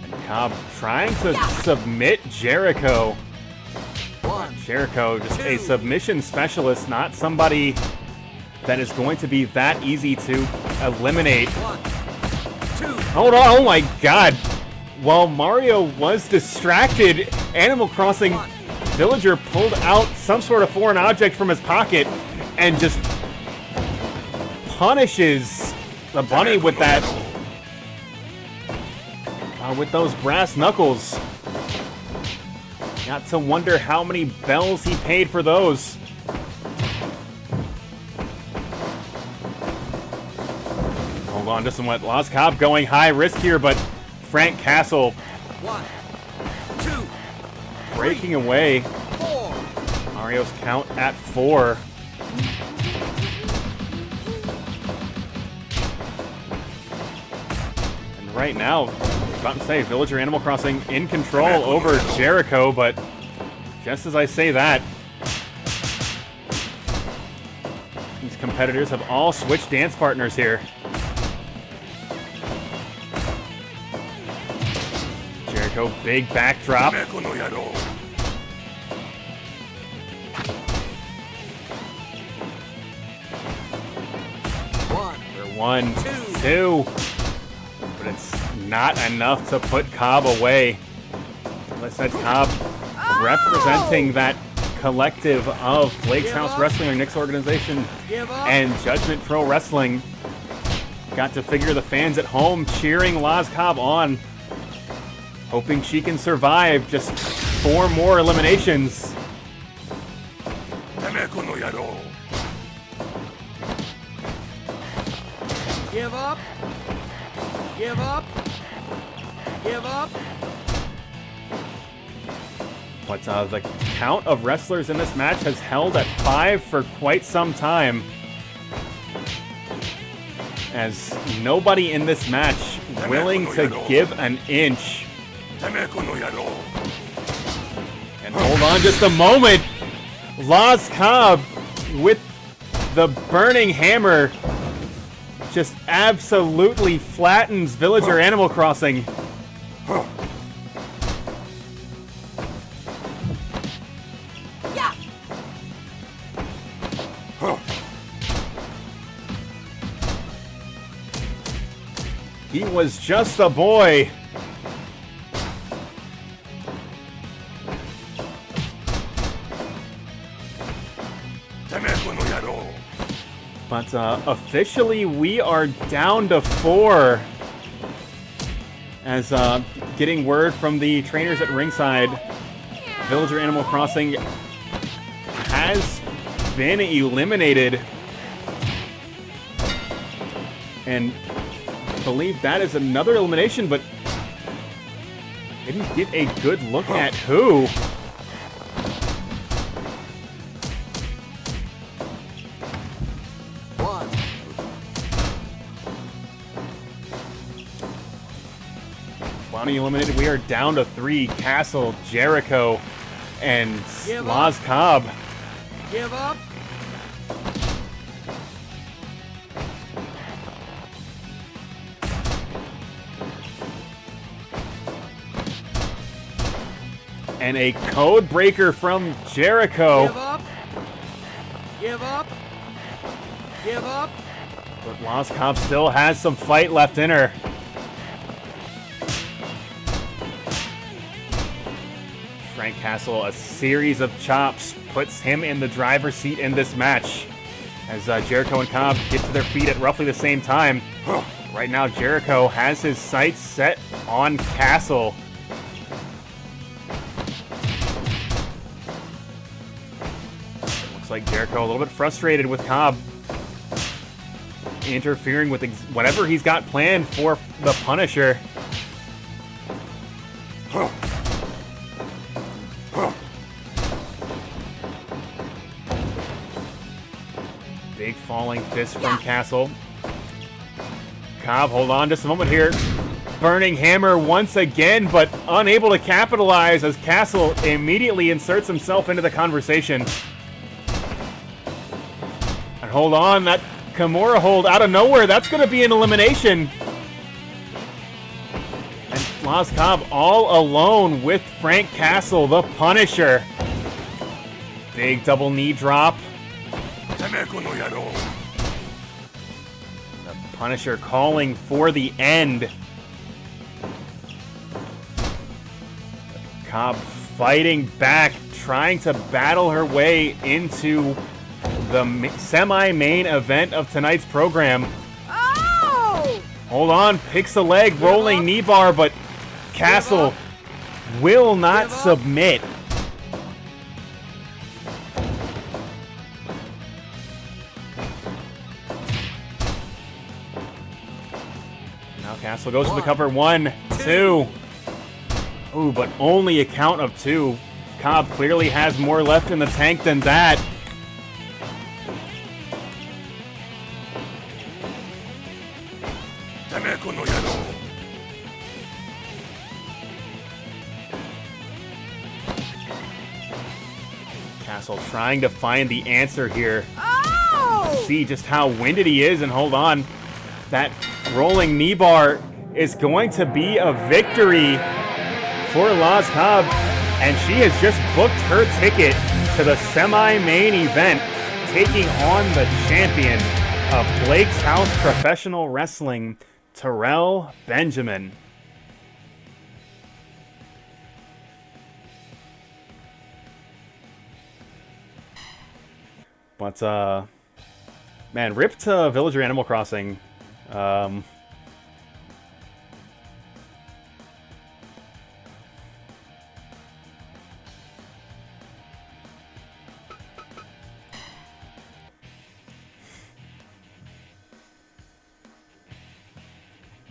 And Cobb trying to submit Jericho. Jericho, just a submission specialist, not somebody that is going to be that easy to eliminate. Hold on, oh my god. While Mario was distracted, Animal Crossing Villager pulled out some sort of foreign object from his pocket and just punishes the bunny with that, with those brass knuckles. Got to wonder how many bells he paid for those. Hold on just a moment. Laz Cobb going high risk here, but Frank Castle 1, 2, breaking away. 4. Mario's count at 4. And right now, about to say, Villager Animal Crossing in control over Jericho, but just as I say that, these competitors have all switched dance partners here. Jericho, big backdrop. One, two. But it's not enough to put Cobb away. Like I said, Cobb representing that collective of Blake's House Wrestling, or Nick's organization, and Judgment Pro Wrestling. Got to figure the fans at home cheering Laz Cobb on, hoping she can survive just 4 more eliminations. Give up. Give up. Give up. But the count of wrestlers in this match has held at 5 for quite some time, as nobody in this match willing to give an inch. And hold on just a moment. Laz Cobb with the burning hammer just absolutely flattens Villager Animal Crossing. He was just a boy. But officially, we are down to 4. As getting word from the trainers at ringside, Villager Animal Crossing has been eliminated. And I believe that is another elimination, but didn't get a good look at who. Bonnie eliminated. We are down to 3. Castle, Jericho, and Laz Cobb. Give up. And a code breaker from Jericho. Give up. Give up. Give up. But Laz Cobb still has some fight left in her. Frank Castle a series of chops, puts him in the driver's seat in this match. As Jericho and Cobb get to their feet at roughly the same time. Right now, Jericho has his sights set on Castle. Looks like Jericho a little bit frustrated with Cobb interfering with whatever he's got planned for the Punisher. Big falling fist from Castle. Cobb, hold on just a moment here. Burning hammer once again, but unable to capitalize as Castle immediately inserts himself into the conversation. And hold on, that Kimura hold out of nowhere. That's going to be an elimination. And Laz Cobb all alone with Frank Castle, the Punisher. Big double knee drop. The Punisher calling for the end. Cobb fighting back, trying to battle her way into the semi-main event of tonight's program. Oh! Hold on, picks the leg, rolling knee bar, but Castle will not submit. Now Castle goes to the cover. 1, 2. Ooh, but only a count of 2. Cobb clearly has more left in the tank than that. Castle trying to find the answer here. Oh! See just how winded he is, and hold on. That rolling knee bar is going to be a victory for Laz Cobb, and she has just booked her ticket to the semi-main event, taking on the champion of Blake's House Professional Wrestling, Terrell Benjamin. But, man, rip to Villager Animal Crossing.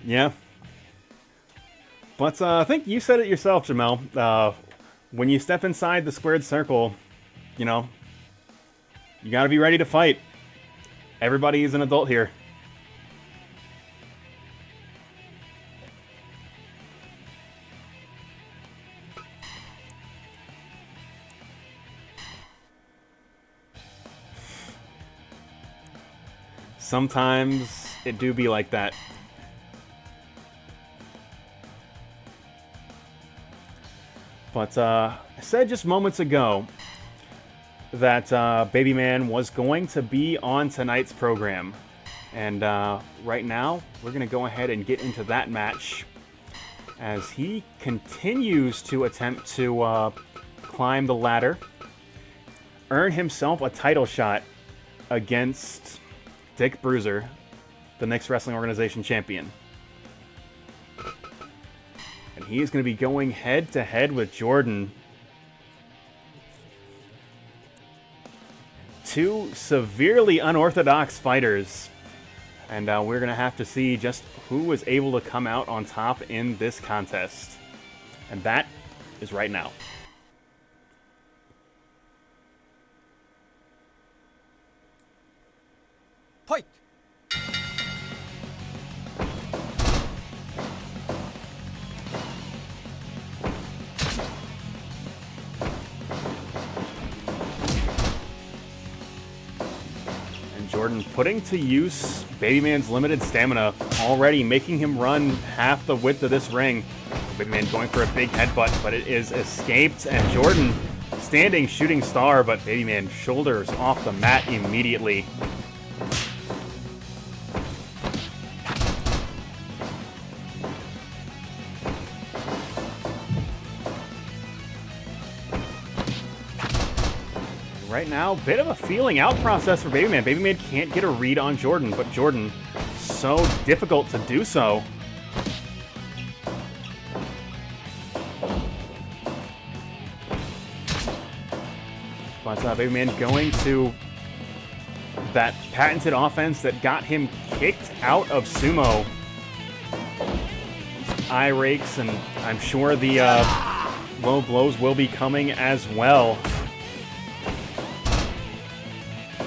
Yeah. But I think you said it yourself, Jamel. When you step inside the squared circle, you know, you gotta be ready to fight. Everybody is an adult here. Sometimes it do be like that. But I said just moments ago that Babyman was going to be on tonight's program. And right now, we're going to go ahead and get into that match as he continues to attempt to climb the ladder, earn himself a title shot against Dick Bruiser, the Knicks Wrestling Organization champion. And he is going to be going head-to-head with Jordan. Two severely unorthodox fighters. And we're going to have to see just who was able to come out on top in this contest. And that is right now. Fight! Jordan putting to use Babyman's limited stamina, already making him run half the width of this ring. Babyman going for a big headbutt, but it is escaped, and Jordan standing shooting star, but Babyman shoulders off the mat immediately. right now, bit of a feeling out process for Babyman. Babyman can't get a read on Jordan, but Jordan, so difficult to do so. But Babyman going to that patented offense that got him kicked out of sumo. Eye rakes, and I'm sure the low blows will be coming as well.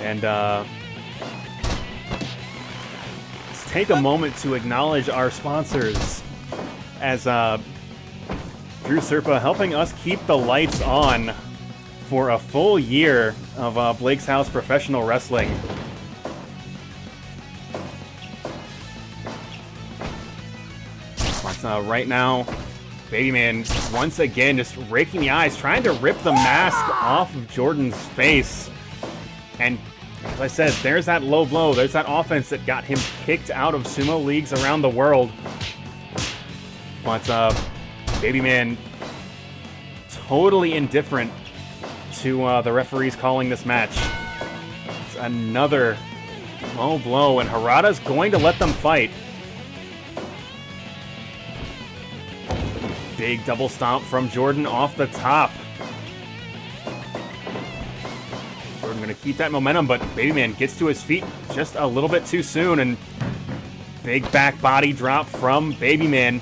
And let's take a moment to acknowledge our sponsors, as Drew Serpa helping us keep the lights on for a full year of Blake's House Professional Wrestling. But right now, Babyman once again just raking the eyes, trying to rip the mask off of Jordan's face. And as I said, there's that low blow, there's that offense that got him kicked out of sumo leagues around the world. But Babyman totally indifferent to the referees calling this match. It's another low blow, and Harada's going to let them fight. Big double stomp from Jordan off the top. Jordan going to keep that momentum, but Babyman gets to his feet just a little bit too soon, and big back body drop from Babyman.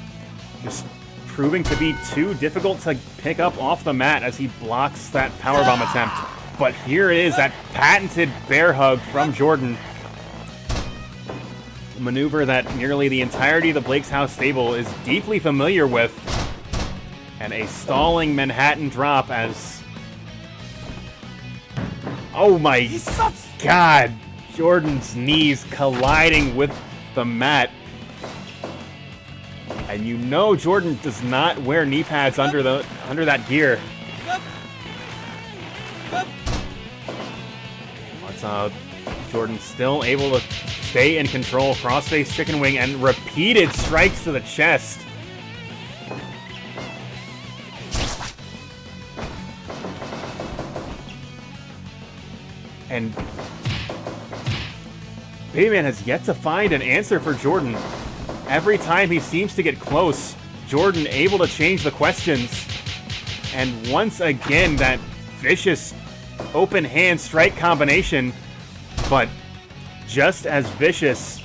Just proving to be too difficult to pick up off the mat as he blocks that powerbomb attempt. But here it is, that patented bear hug from Jordan. A maneuver that nearly the entirety of the Blake's House stable is deeply familiar with. And a stalling Manhattan drop as... Oh my God! Jordan's knees colliding with the mat. And you know Jordan does not wear knee pads under that gear. But Jordan still able to stay in control. Crossface chicken wing and repeated strikes to the chest. And Babyman has yet to find an answer for Jordan. Every time he seems to get close, Jordan able to change the questions. And once again, that vicious open hand strike combination, but just as vicious,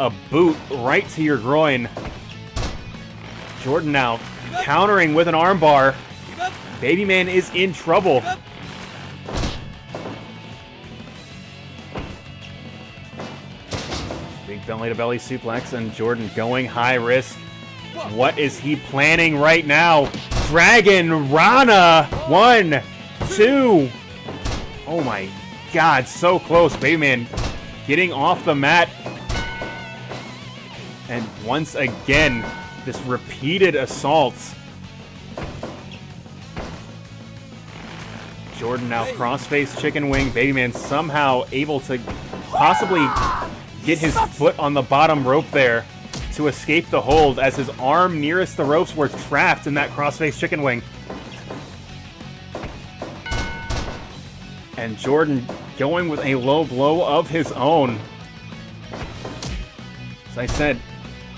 a boot right to your groin. Jordan now countering with an armbar. Babyman is in trouble. Big belly-to-belly suplex, and Jordan going high risk. What is he planning right now? Dragon Rana! 1, 2. Oh my God, so close. Babyman getting off the mat. And once again, this repeated assaults. Jordan now crossface chicken wing. Babyman somehow able to possibly get his foot on the bottom rope there to escape the hold, as his arm nearest the ropes were trapped in that crossface chicken wing. And Jordan going with a low blow of his own. As I said,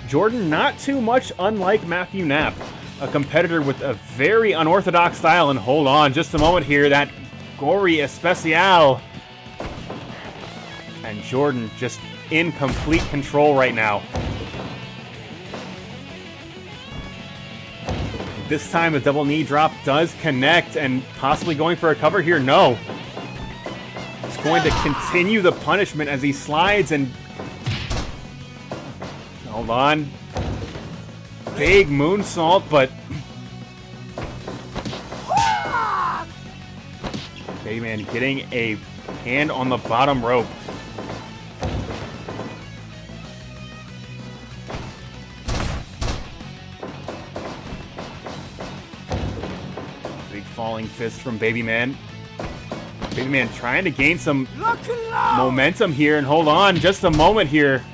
Jordan not too much unlike Matthew Knapp, a competitor with a very unorthodox style. And hold on just a moment here, that gory especial. And Jordan just in complete control right now. This time the double knee drop does connect, and possibly going for a cover here. No. He's going to continue the punishment as he slides and... Hold on. Big moonsault, but... Babyman getting a hand on the bottom rope. Falling fist from Babyman. Babyman trying to gain some momentum here, and hold on just a moment here.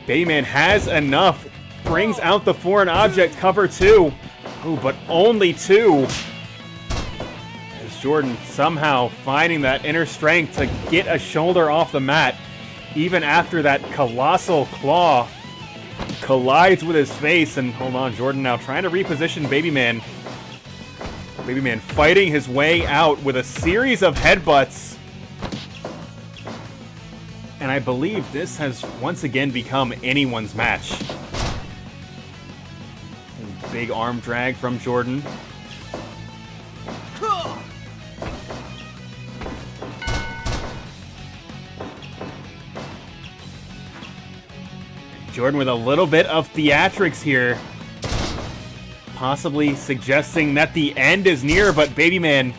Babyman has enough. Brings out the foreign object, cover 2. Ooh, but only 2. Jordan somehow finding that inner strength to get a shoulder off the mat, even after that colossal claw collides with his face. And hold on, Jordan now trying to reposition Babyman. Babyman fighting his way out with a series of headbutts. And I believe this has once again become anyone's match. Big arm drag from Jordan. Jordan with a little bit of theatrics here. Possibly suggesting that the end is near, but Babyman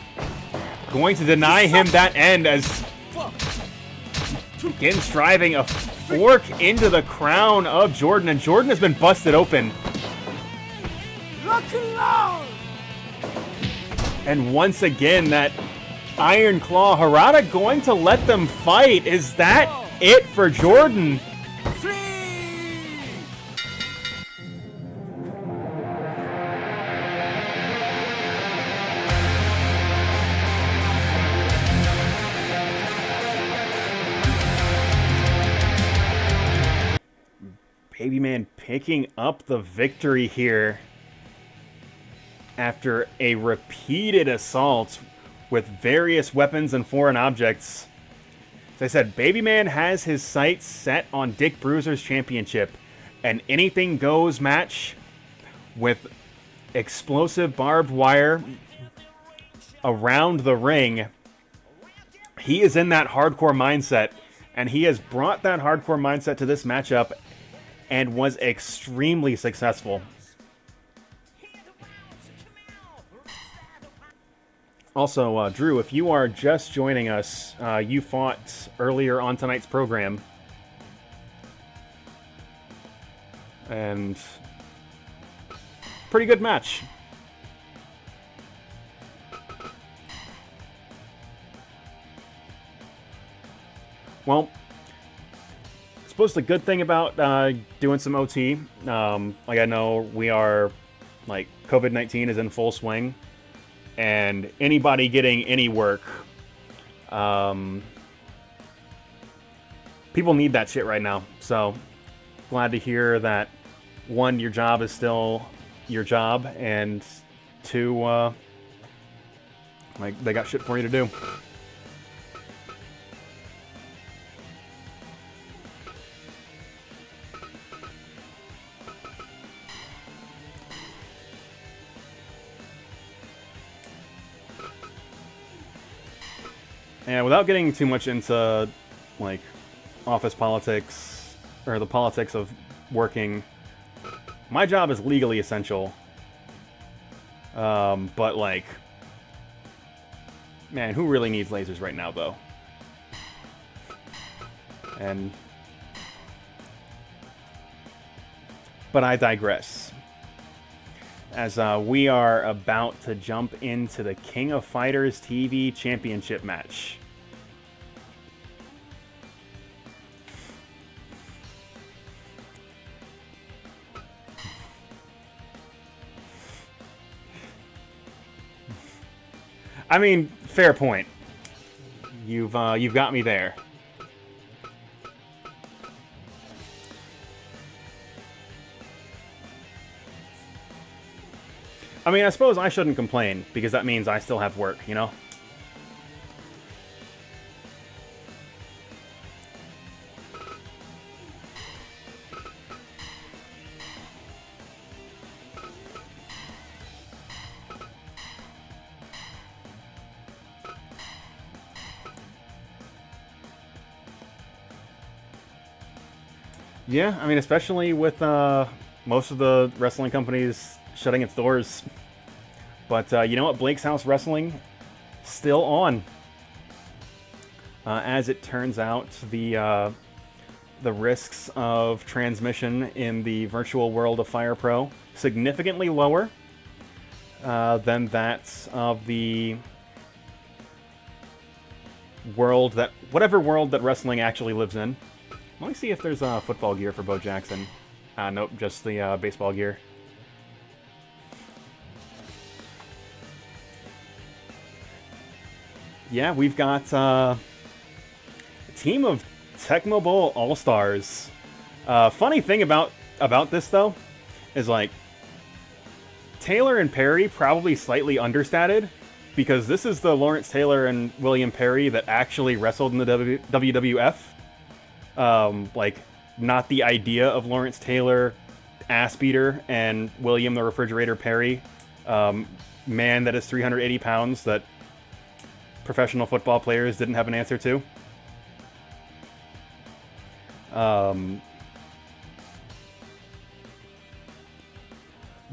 going to deny him that end as begins driving a fork into the crown of Jordan, and Jordan has been busted open. And once again, that Iron Claw. Harada going to let them fight. Is that it for Jordan? Babyman picking up the victory here after a repeated assault with various weapons and foreign objects. As I said, Babyman has his sights set on Dick Bruiser's championship. An anything goes match with explosive barbed wire around the ring. He is in that hardcore mindset, and he has brought that hardcore mindset to this matchup and was extremely successful. Also, Drew, if you are just joining us, you fought earlier on tonight's program. And pretty good match. Well, I suppose the good thing about doing some OT, like I know we are, like, COVID-19 is in full swing, and anybody getting any work, people need that shit right now. So glad to hear that, one, your job is still your job, and two, like, they got shit for you to do. And without getting too much into, like, office politics, or the politics of working, my job is legally essential. But, like, man, who really needs lasers right now, though? But I digress. As we are about to jump into the King of Fighters TV Championship match. I mean, fair point. You've got me there. I mean, I suppose I shouldn't complain, because that means I still have work, you know? Yeah, I mean, especially with most of the wrestling companies shutting its doors. But you know what? Blake's House Wrestling still on. As it turns out, the risks of transmission in the virtual world of Fire Pro significantly lower than that of the world that whatever world that wrestling actually lives in. Let me see if there's football gear for Bo Jackson. Nope, just the baseball gear. yeah, we've got a team of Tecmo Bowl All-Stars. Funny thing about this, though, is like Taylor and Perry probably slightly understated, because this is the Lawrence Taylor and William Perry that actually wrestled in the WWF. Like, not the idea of Lawrence Taylor, ass beater, and William the Refrigerator Perry, man that is 380 pounds that professional football players didn't have an answer to.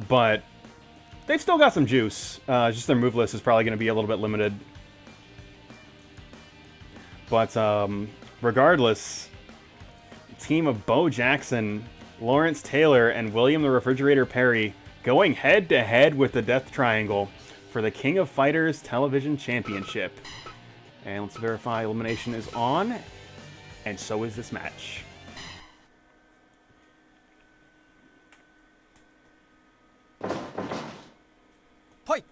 But they've still got some juice. Just their move list is probably going to be a little bit limited. But regardless, team of Bo Jackson, Lawrence Taylor, and William the Refrigerator Perry going head-to-head with the Death Triangle for the King of Fighters Television Championship. And let's verify elimination is on, and so is this match. Fight!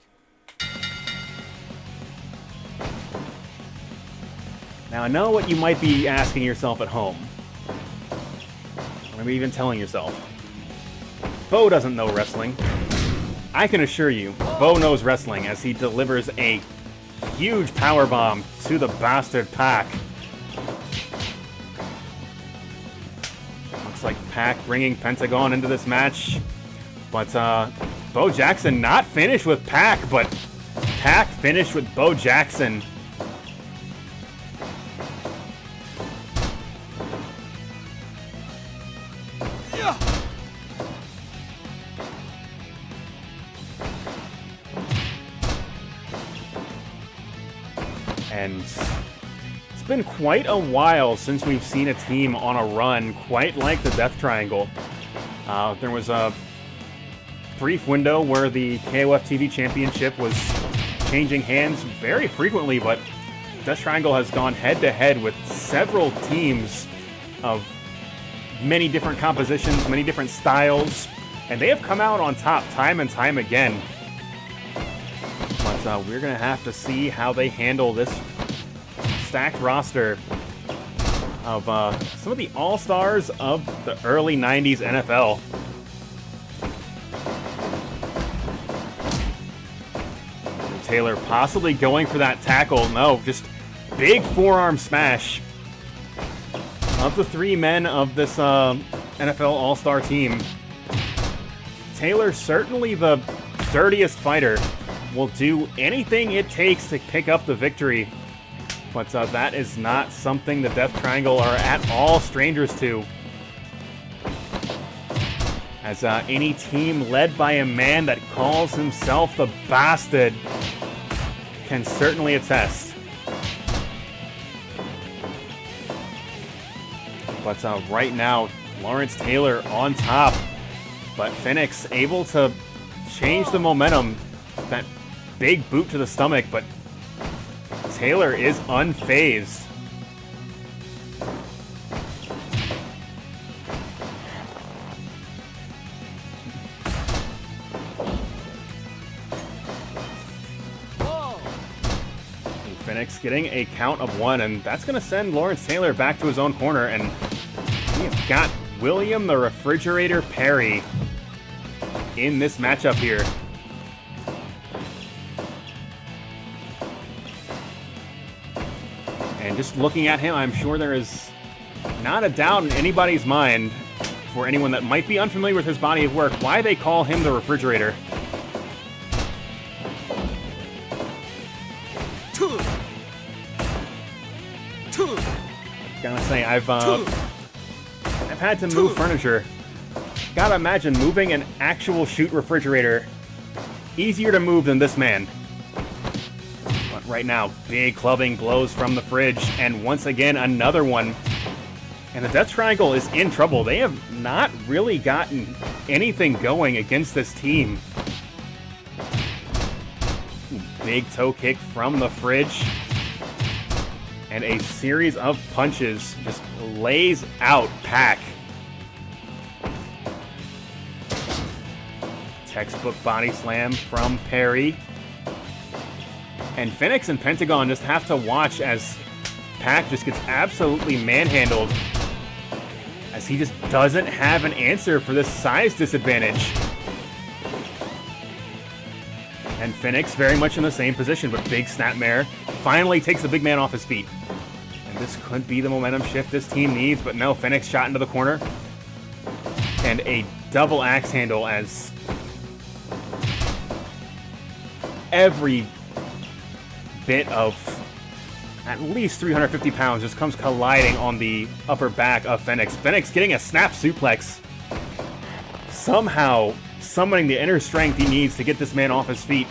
Now I know what you might be asking yourself at home. Or maybe even telling yourself. Bo doesn't know wrestling. I can assure you, Bo knows wrestling as he delivers a huge powerbomb to the bastard Pac. Looks like Pac bringing Pentagon into this match. But Bo Jackson not finished with Pac, but Pac finished with Bo Jackson. And it's been quite a while since we've seen a team on a run quite like the Death Triangle. There was a brief window where the KOF TV Championship was changing hands very frequently, but Death Triangle has gone head-to-head with several teams of many different compositions, many different styles, and they have come out on top time and time again. But we're going to have to see how they handle this stacked roster of some of the all-stars of the early 90s NFL. Taylor possibly going for that tackle. No, just big forearm smash. Of the three men of this NFL All-Star team, Taylor, certainly the dirtiest fighter, will do anything it takes to pick up the victory. But that is not something the Death Triangle are at all strangers to. As any team led by a man that calls himself the Bastard can certainly attest. But right now, Lawrence Taylor on top. But Phoenix able to change the momentum. That big boot to the stomach, but Taylor is unfazed. Phoenix getting a count of one, and that's going to send Lawrence Taylor back to his own corner, and we've got William the Refrigerator Perry in this matchup here. And just looking at him, I'm sure there is not a doubt in anybody's mind, for anyone that might be unfamiliar with his body of work, why they call him the Refrigerator. Gotta say, I've had to move furniture. Gotta imagine moving an actual shoot refrigerator easier to move than this man. But right now, big clubbing blows from the fridge, and once again, another one. And the Death Triangle is in trouble. They have not really gotten anything going against this team. Big toe kick from the fridge. And a series of punches just lays out Pac. Textbook body slam from Perry. And Phoenix and Pentagon just have to watch as Pac just gets absolutely manhandled, as he just doesn't have an answer for this size disadvantage. And Phoenix very much in the same position, but big Snapmare finally takes the big man off his feet. And this could be the momentum shift this team needs, but no, Phoenix shot into the corner. And a double axe handle as every bit of at least 350 pounds just comes colliding on the upper back of Phoenix. Phoenix getting a snap suplex, somehow summoning the inner strength he needs to get this man off his feet.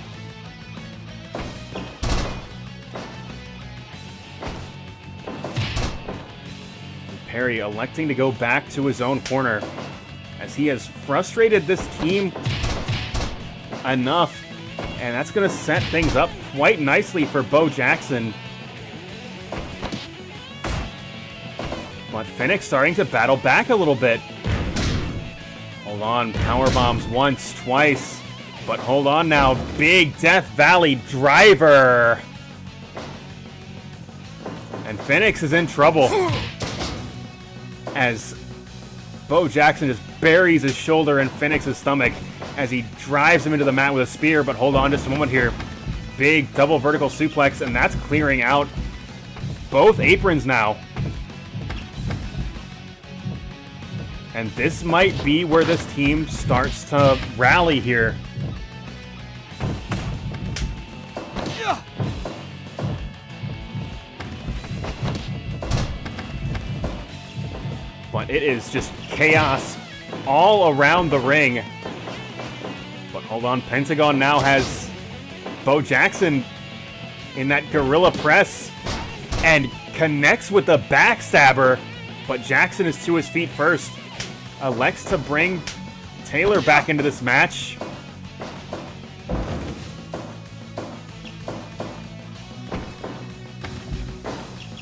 Perry electing to go back to his own corner as he has frustrated this team enough, and that's going to set things up quite nicely for Bo Jackson. But Phoenix starting to battle back a little bit. Hold on, power bombs once, twice, but hold on now, big Death Valley driver. And Phoenix is in trouble as Bo Jackson just buries his shoulder in Phoenix's stomach as he drives him into the mat with a spear, but hold on just a moment here. Big double vertical suplex, and that's clearing out both aprons now. And this might be where this team starts to rally here. But it is just chaos all around the ring. But hold on, Pentagon now has Bo Jackson in that gorilla press and connects with the backstabber, but Jackson is to his feet first. Elects to bring Taylor back into this match.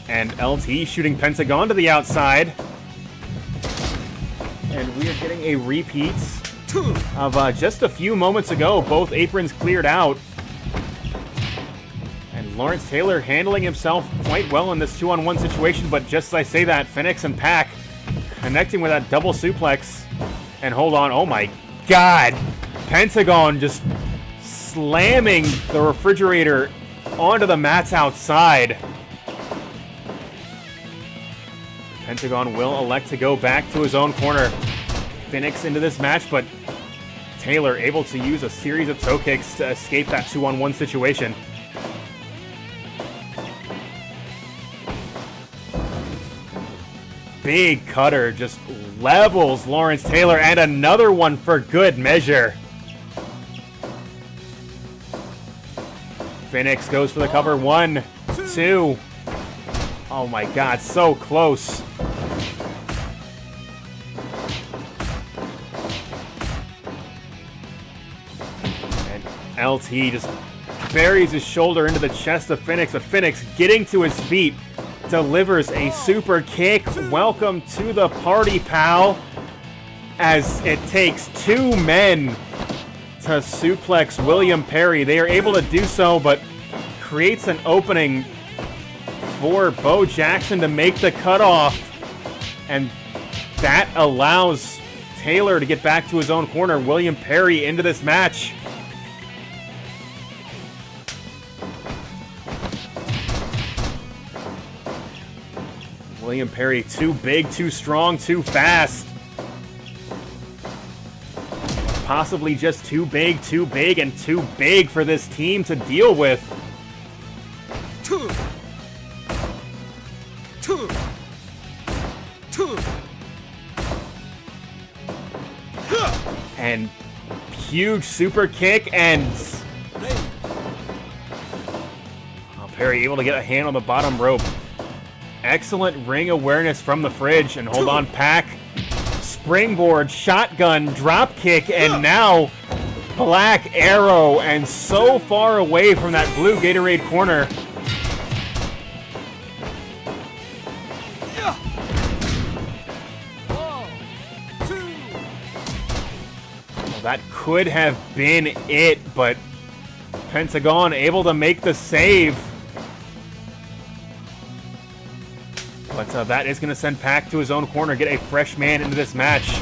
And LT shooting Pentagon to the outside. And we are getting a repeat of just a few moments ago. Both aprons cleared out. And Lawrence Taylor handling himself quite well in this 2-on-1 situation. But just as I say that, Phoenix and Pac connecting with that double suplex. And hold on, oh my god. Pentagon just slamming the refrigerator onto the mats outside. Pentagon will elect to go back to his own corner. Phoenix into this match, but Taylor able to use a series of toe kicks to escape that 2-on-1 situation. Big cutter just levels Lawrence Taylor, and another one for good measure. Phoenix goes for the cover. 1, 2. Oh my god, so close. And LT just buries his shoulder into the chest of Phoenix, but Phoenix getting to his feet delivers a super kick. Welcome to the party, pal. As it takes 2 men to suplex William Perry. They are able to do so, but creates an opening for Bo Jackson to make the cutoff. And that allows Taylor to get back to his own corner. William Perry into this match. William Perry, too big, too strong, too fast. Possibly just too big, and too big for this team to deal with. And huge super kick, and Perry able to get a hand on the bottom rope. Excellent ring awareness from the fridge, and hold on, Pac. Springboard, shotgun, drop kick, and now Black Arrow, and so far away from that blue Gatorade corner. Well, that could have been it, but Pentagon able to make the save. But that is going to send Pac to his own corner, get a fresh man into this match.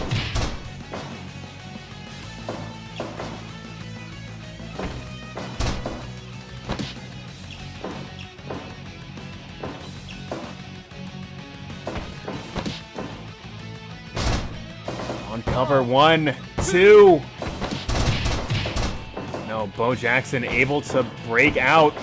On cover, 1, 2. No, Bo Jackson able to break out.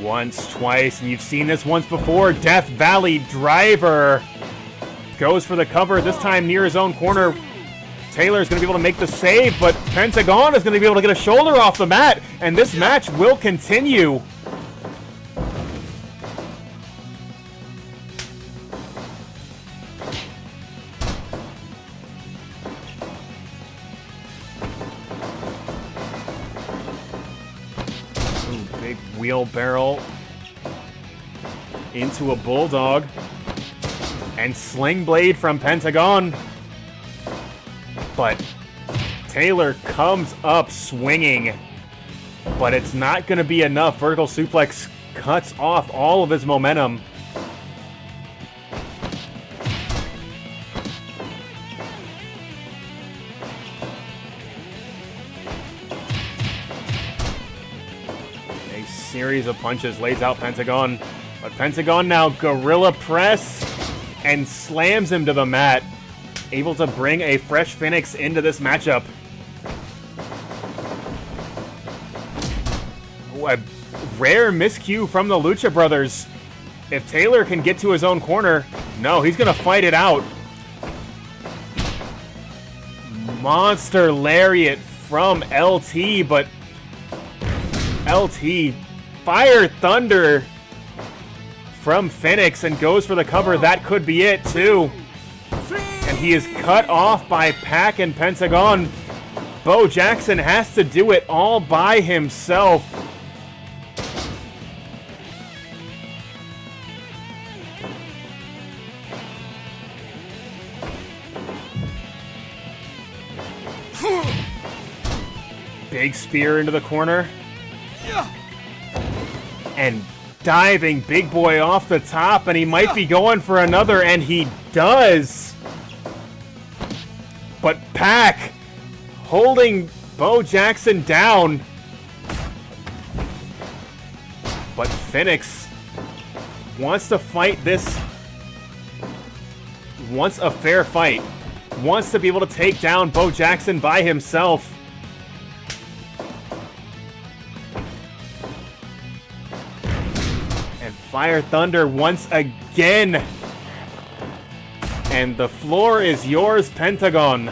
Once, twice, and you've seen this once before. Death Valley Driver goes for the cover, this time near his own corner. Taylor's going to be able to make the save, but Pentagon is going to be able to get a shoulder off the mat, and this match will continue. Big wheelbarrow into a bulldog, and sling blade from Pentagon, but Taylor comes up swinging, but it's not going to be enough. Vertical suplex cuts off all of his momentum. Series of punches lays out Pentagon, but Pentagon now gorilla press and slams him to the mat, able to bring a fresh Phoenix into this matchup. Ooh, a rare miscue from the Lucha Brothers. If Taylor can get to his own corner, no, he's gonna fight it out. Monster lariat from LT, but LT Fire Thunder from Phoenix and goes for the cover. That could be it, too. And he is cut off by Pac and Pentagon. Bo Jackson has to do it all by himself. Big spear into the corner. And diving big boy off the top, and he might be going for another, and he does. But Pac holding Bo Jackson down. But Phoenix wants to fight this, wants a fair fight, wants to be able to take down Bo Jackson by himself. Fire Thunder once again. And the floor is yours, Pentagon.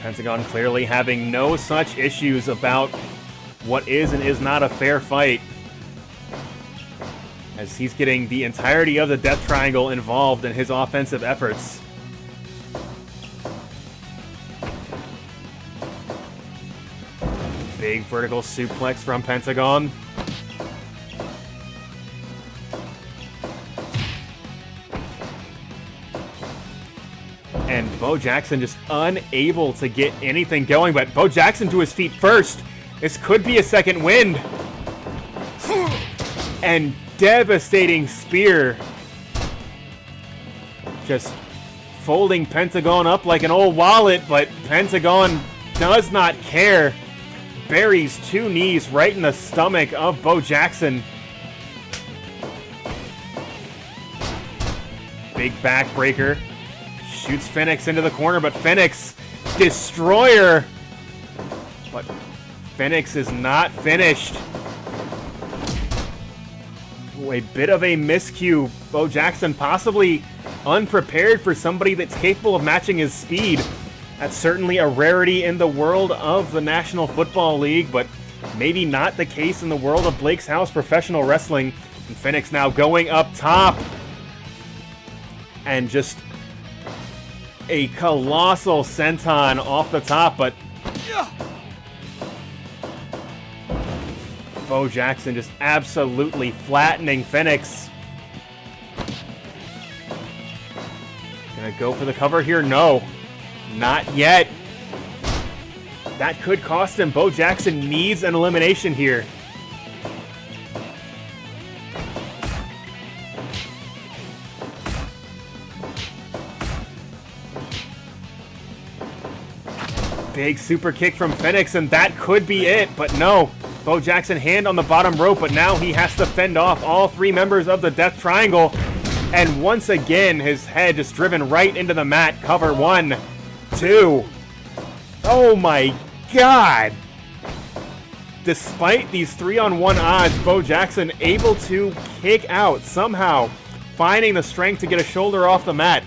Pentagon clearly having no such issues about what is and is not a fair fight, as he's getting the entirety of the Death Triangle involved in his offensive efforts. Big vertical suplex from Pentagon. And Bo Jackson just unable to get anything going, but Bo Jackson to his feet first. This could be a second wind. And devastating spear. Just folding Pentagon up like an old wallet, but Pentagon does not care. Buries 2 knees right in the stomach of Bo Jackson. Big backbreaker. Shoots Phoenix into the corner, but Phoenix, destroyer. But Phoenix is not finished. A bit of a miscue. Bo Jackson possibly unprepared for somebody that's capable of matching his speed. That's certainly a rarity in the world of the National Football League, but maybe not the case in the world of Blake's House Professional Wrestling. And Phoenix now going up top. And just a colossal senton off the top, but Bo Jackson just absolutely flattening Phoenix. Gonna go for the cover here? No, not yet. That could cost him. Bo Jackson needs an elimination here. Big super kick from Phoenix, and that could be it, but no. Bo Jackson hand on the bottom rope, but now he has to fend off all three members of the Death Triangle. And once again, his head just driven right into the mat. Cover 1, 2. Oh my God. Despite these 3-on-1 odds, Bo Jackson able to kick out somehow, finding the strength to get a shoulder off the mat.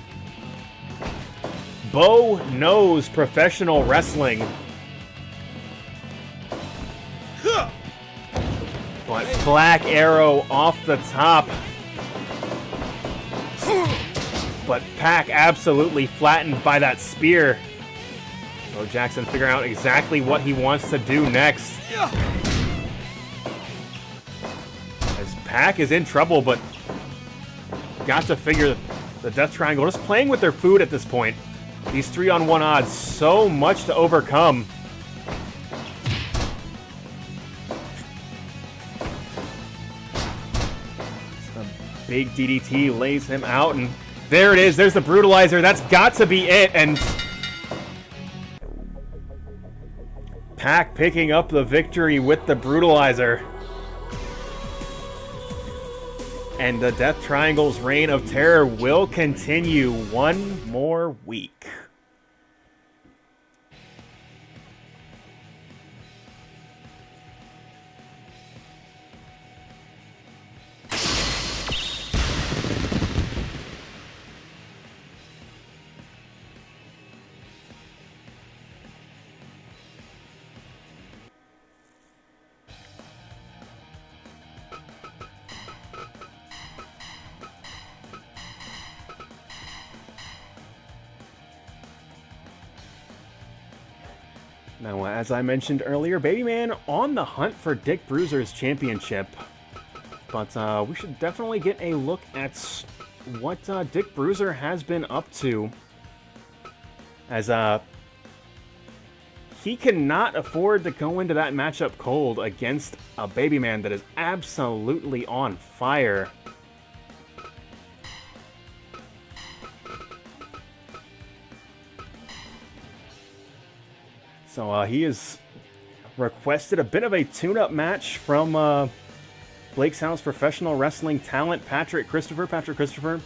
Bo knows professional wrestling. But Black Arrow off the top. But Pac absolutely flattened by that spear. Bo Jackson figuring out exactly what he wants to do next. As Pac is in trouble, but got to figure the Death Triangle just playing with their food at this point. These 3-on-1 odds, so much to overcome. A big DDT lays him out, and there it is. There's the Brutalizer. That's got to be it, and Pac picking up the victory with the Brutalizer. And the Death Triangle's reign of terror will continue one more week. Now, as I mentioned earlier, Babyman on the hunt for Dick Bruiser's championship. But we should definitely get a look at what Dick Bruiser has been up to. As he cannot afford to go into that matchup cold against a Babyman that is absolutely on fire. So he has requested a bit of a tune-up match from Blake's House professional wrestling talent, Patrick Christopher.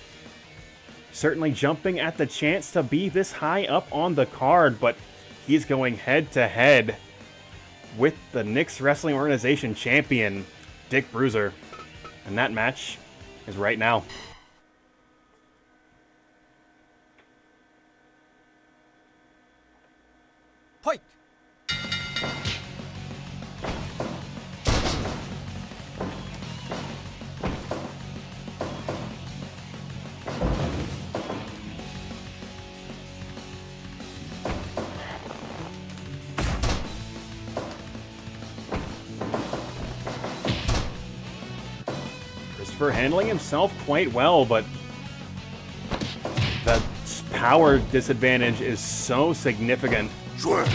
Certainly jumping at the chance to be this high up on the card, but he's going head-to-head with the Knicks Wrestling Organization champion, Dick Bruiser. And that match is right now. Fight! Christopher handling himself quite well, but the power disadvantage is so significant. Sure.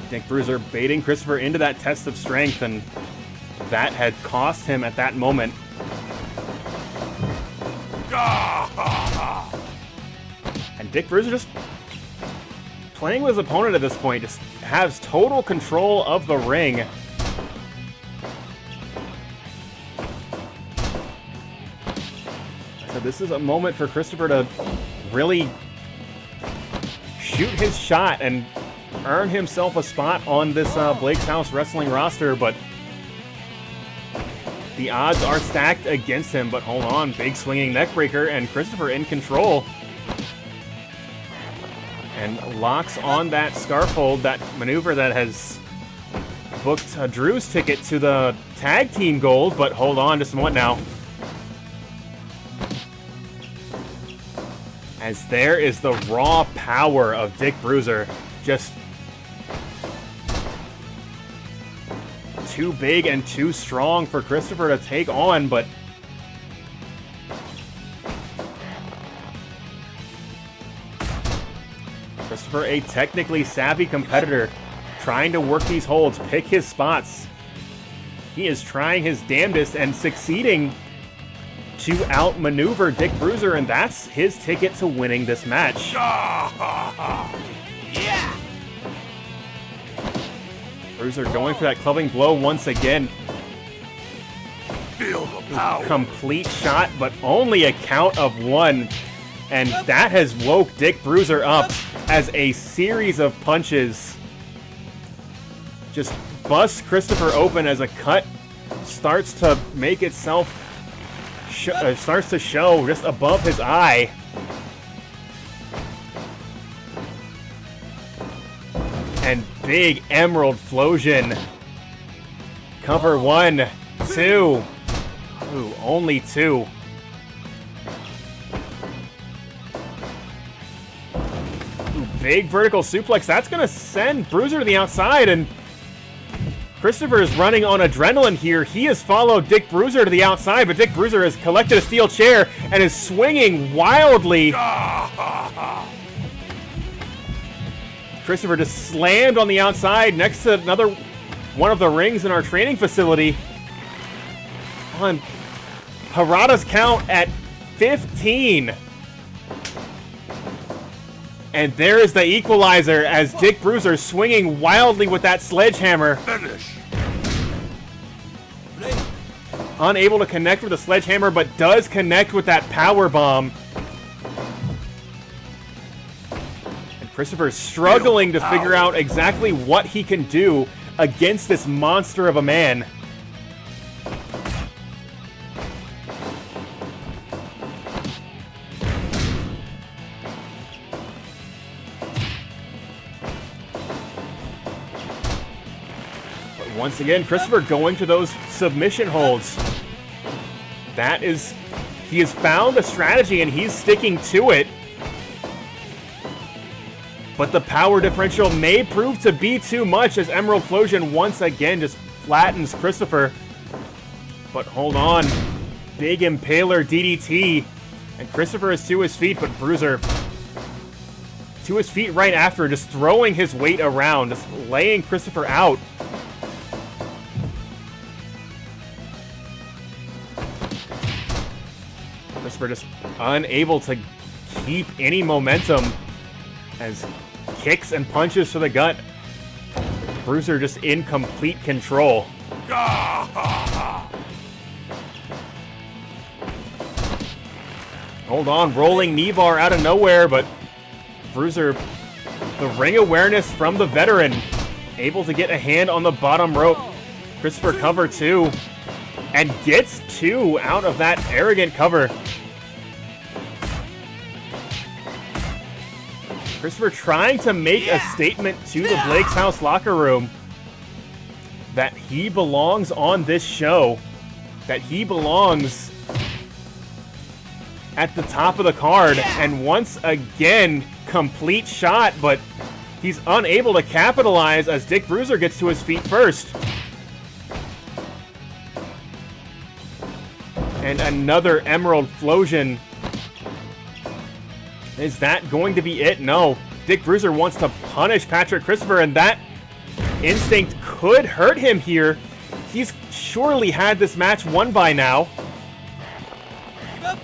Dick Bruiser baiting Christopher into that test of strength, and that had cost him at that moment. And Dick Bruiser just playing with his opponent at this point, just has total control of the ring. So this is a moment for Christopher to really shoot his shot and earn himself a spot on this Blake's House Wrestling roster, but the odds are stacked against him. But hold on, big swinging neckbreaker, and Christopher in control. And locks on that scarf hold, that maneuver that has booked Drew's ticket to the tag team gold. But hold on just a moment now. As there is the raw power of Dick Bruiser. Just too big and too strong for Christopher to take on, but Christopher, a technically savvy competitor, trying to work these holds, pick his spots. He is trying his damnedest and succeeding to outmaneuver Dick Bruiser, and that's his ticket to winning this match. Yeah! Bruiser going for that clubbing blow once again. Feel the power. Complete shot, but only a count of one. And that has woke Dick Bruiser up as a series of punches just busts Christopher open as a cut starts to make itself starts to show just above his eye. And big Emerald Flosion. Cover 1, 2. Ooh, only 2. Ooh, big vertical suplex. That's going to send Bruiser to the outside, and Christopher is running on adrenaline here. He has followed Dick Bruiser to the outside, but Dick Bruiser has collected a steel chair and is swinging wildly. Christopher just slammed on the outside next to another one of the rings in our training facility. On Harada's count at 15. And there is the equalizer as Dick Bruiser swinging wildly with that sledgehammer. Finish. Unable to connect with the sledgehammer, but does connect with that power bomb. And Christopher struggling to figure out exactly what he can do against this monster of a man. Once again, Christopher going to those submission holds. That is, he has found a strategy and he's sticking to it. But the power differential may prove to be too much as Emerald Flosion once again just flattens Christopher. But hold on, big Impaler DDT. And Christopher is to his feet, but Bruiser to his feet right after, just throwing his weight around, just laying Christopher out. Christopher just unable to keep any momentum as kicks and punches to the gut. Bruiser just in complete control. Hold on, rolling knee bar out of nowhere, but Bruiser, the ring awareness from the veteran, able to get a hand on the bottom rope. Christopher cover 2, and gets 2 out of that arrogant cover. Christopher trying to make a statement to the Blake's House locker room that he belongs on this show, that he belongs at the top of the card, and once again, complete shot, but he's unable to capitalize as Dick Bruiser gets to his feet first. And another Emerald Flosion. Is that going to be it? No. Dick Bruiser wants to punish Patrick Christopher, and that instinct could hurt him here. He's surely had this match won by now. Keep up.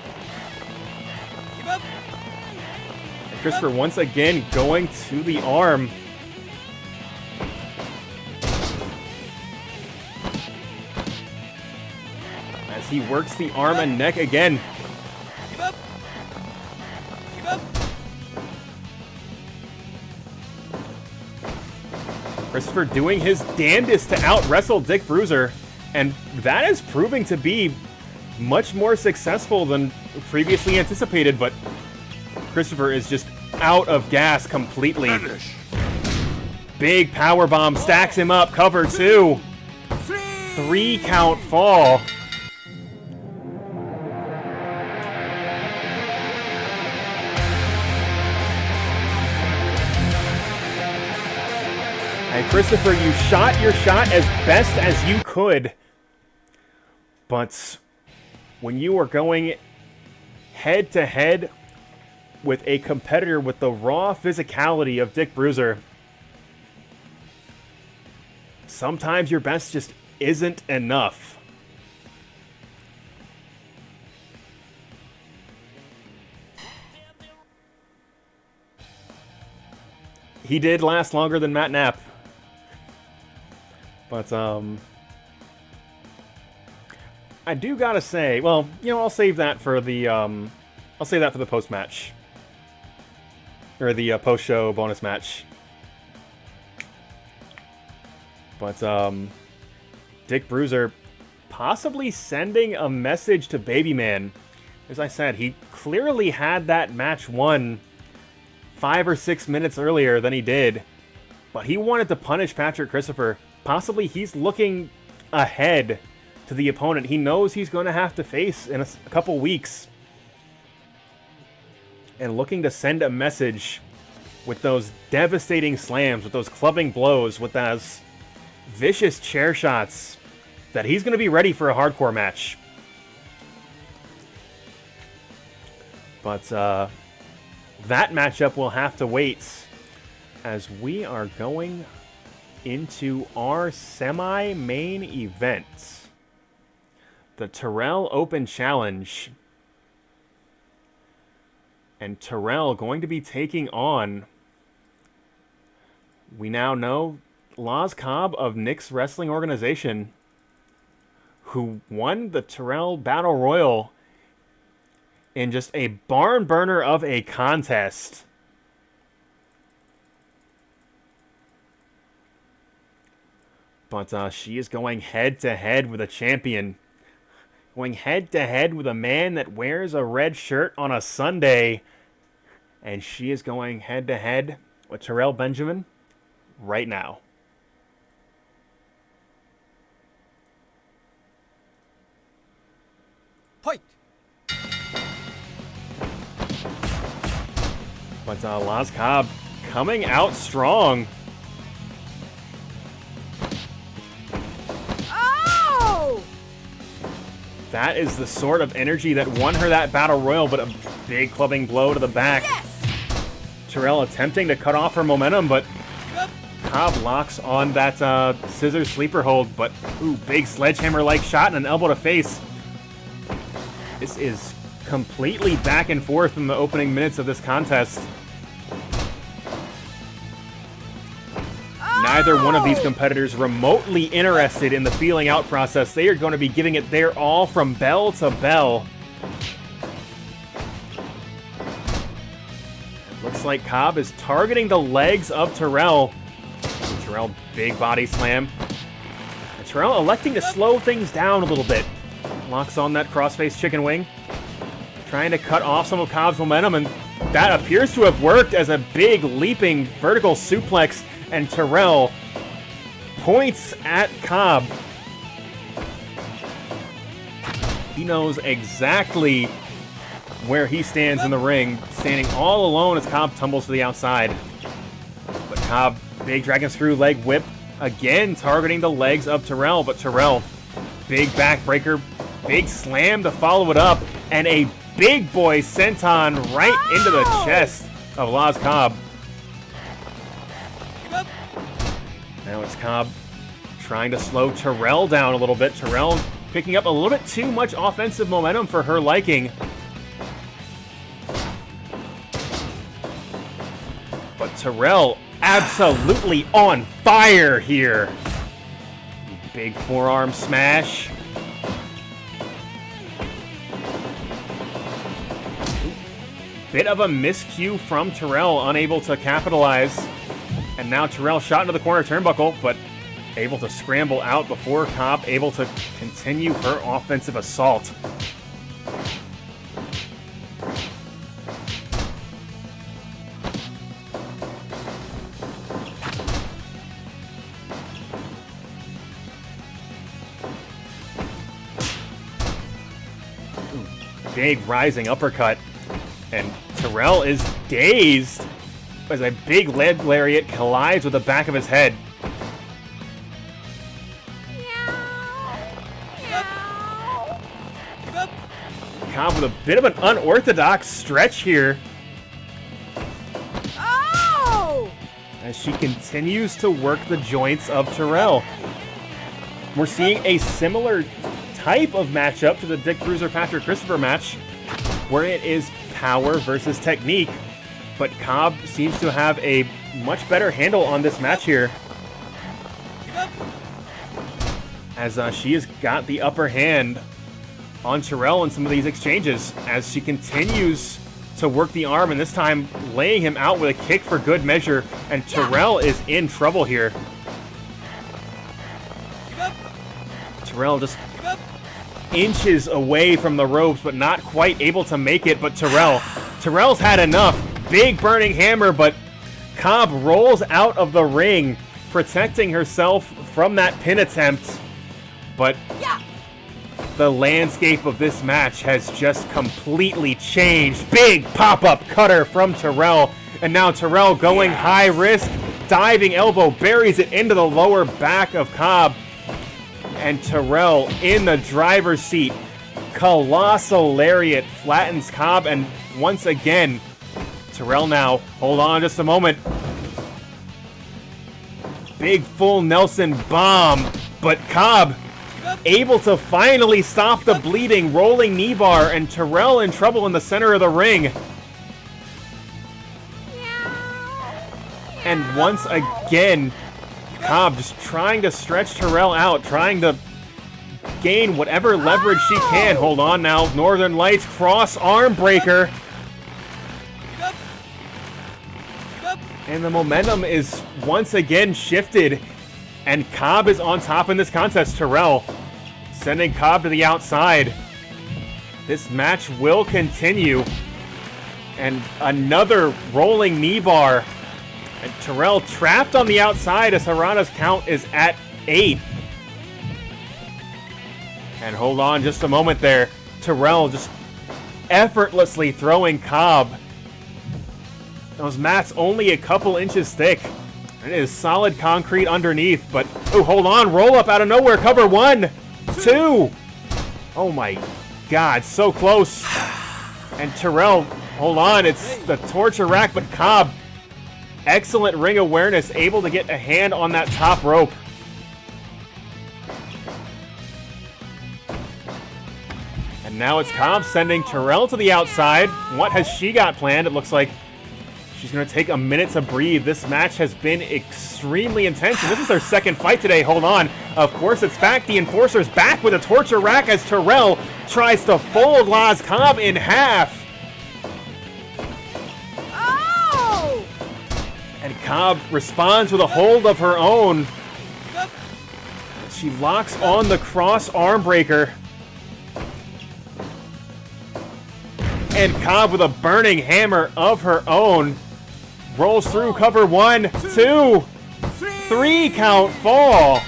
Keep up. And Christopher once again going to the arm. As he works the arm and neck again. Keep up. Keep up. Christopher doing his damnedest to out-wrestle Dick Bruiser, and that is proving to be much more successful than previously anticipated, but Christopher is just out of gas completely. Finish. Big powerbomb stacks him up, cover 2. 3 count fall. And Christopher, you shot your shot as best as you could. But when you were going head-to-head with a competitor with the raw physicality of Dick Bruiser, sometimes your best just isn't enough. He did last longer than Matt Knapp. But, I do gotta say, well, you know, I'll save that for the post-match. Or the post-show bonus match. But, Dick Bruiser possibly sending a message to Babyman. As I said, he clearly had that match won 5 or 6 minutes earlier than he did. But he wanted to punish Patrick Christopher. Possibly he's looking ahead to the opponent he knows he's going to have to face in a couple weeks. And looking to send a message with those devastating slams, with those clubbing blows, with those vicious chair shots, that he's going to be ready for a hardcore match. But that matchup will have to wait, as we are going into our semi-main event. The Terrell Open Challenge. And Terrell going to be taking on, we now know, Cobb of Nick's Wrestling Organization, who won the Terrell Battle Royal in just a barn burner of a contest. But she is going head-to-head with a champion. Going head-to-head with a man that wears a red shirt on a Sunday. And she is going head-to-head with Terrell Benjamin right now. Fight! But Cobb coming out strong. Oh! That is the sort of energy that won her that battle royal, but a big clubbing blow to the back. Yes! Terrell attempting to cut off her momentum, but Cobb locks on that scissor sleeper hold, but ooh, big sledgehammer-like shot and an elbow to face. This is completely back and forth in the opening minutes of this contest. Neither one of these competitors remotely interested in the feeling out process. They are going to be giving it their all from bell to bell. Looks like Cobb is targeting the legs of Terrell. Terrell, big body slam. And Terrell electing to slow things down a little bit. Locks on that crossface chicken wing. Trying to cut off some of Cobb's momentum, and that appears to have worked as a big leaping vertical suplex, and Terrell points at Cobb. He knows exactly where he stands in the ring, standing all alone as Cobb tumbles to the outside. But Cobb, big dragon screw leg whip, again targeting the legs of Terrell, but Terrell, big backbreaker, big slam to follow it up, and a big boy senton right into the chest of Cobb. Now it's Cobb trying to slow Terrell down a little bit. Terrell picking up a little bit too much offensive momentum for her liking. But Terrell absolutely on fire here. Big forearm smash. Bit of a miscue from Terrell, unable to capitalize. And now Terrell shot into the corner turnbuckle, but able to scramble out before Cobb able to continue her offensive assault. Big rising uppercut. And Terrell is dazed as a big leg lariat collides with the back of his head. Cobb with a bit of an unorthodox stretch here. Oh! As she continues to work the joints of Terrell. We're seeing a similar type of matchup to the Dick Bruiser Patrick Christopher match, where it is power versus technique, but Cobb seems to have a much better handle on this match here, as she has got the upper hand on Terrell in some of these exchanges, as she continues to work the arm, and this time laying him out with a kick for good measure, and Terrell is in trouble here. Terrell just inches away from the ropes, but not quite able to make it, but Terrell's had enough. Big burning hammer, but Cobb rolls out of the ring, protecting herself from that pin attempt, but the landscape of this match has just completely changed. Big pop-up cutter from Terrell, and now Terrell going high risk, diving elbow, buries it into the lower back of Cobb, and Terrell in the driver's seat. Colossal lariat flattens Cobb, and once again, Terrell now, hold on just a moment. Big full Nelson bomb, but Cobb able to finally stop the bleeding, rolling knee bar, and Terrell in trouble in the center of the ring. And once again, Cobb just trying to stretch Terrell out, trying to gain whatever leverage she can. Hold on now, Northern Lights cross arm breaker. And the momentum is once again shifted, and Cobb is on top in this contest. Terrell sending Cobb to the outside. This match will continue. And another rolling knee bar. And Terrell trapped on the outside as Harada's count is at 8. And hold on just a moment there. Terrell just effortlessly throwing Cobb. Those mats only a couple inches thick. It is solid concrete underneath, but oh, hold on, roll up out of nowhere, cover 1, 2. Oh my God, so close. And Terrell, hold on, it's the torture rack, but Cobb, excellent ring awareness, able to get a hand on that top rope. And now it's Cobb sending Terrell to the outside. What has she got planned? It looks like she's going to take a minute to breathe. This match has been extremely intense, and this is her second fight today. Hold on. Of course, it's back. The Enforcer's back with a torture rack as Terrell tries to fold Laz Cobb in half. Oh! And Cobb responds with a hold of her own. She locks on the cross arm breaker. And Cobb with a burning hammer of her own. Rolls through cover 1, 2, 3 count fall.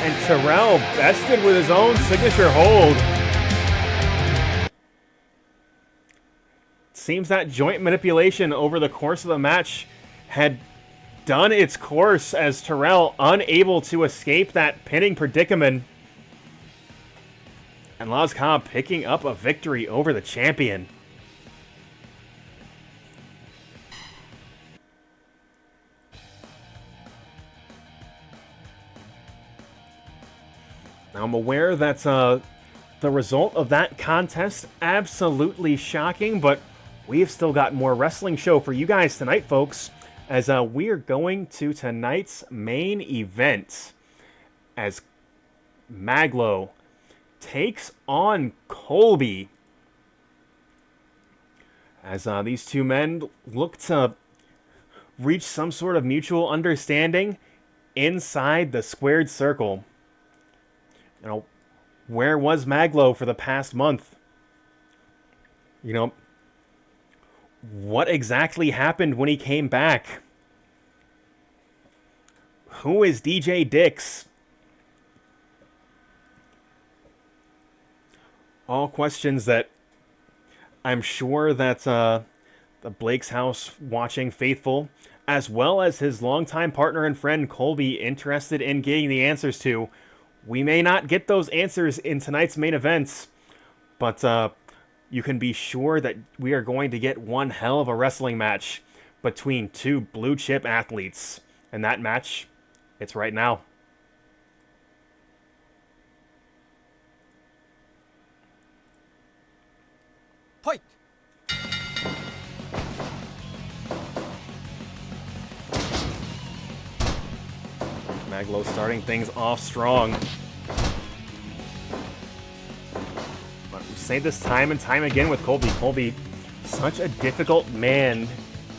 And Terrell bested with his own signature hold. Seems that joint manipulation over the course of the match had done its course, as Terrell unable to escape that pinning predicament. And Laz Cobb picking up a victory over the champion. Now I'm aware that the result of that contest absolutely shocking, but we've still got more wrestling show for you guys tonight, folks, as we are going to tonight's main event as Mag.Lo takes on COLBY, as these two men look to reach some sort of mutual understanding inside the squared circle. You know, where was Mag.Lo for the past month? You know, what exactly happened when he came back? Who is DJ Dix? All questions that I'm sure that the Blake's House watching faithful as well as his longtime partner and friend COLBY interested in getting the answers to. We may not get those answers in tonight's main events, but you can be sure that we are going to get one hell of a wrestling match between two blue chip athletes. And that match, it's right now. Fight! Mag.Lo starting things off strong. But we say this time and time again with COLBY. COLBY, such a difficult man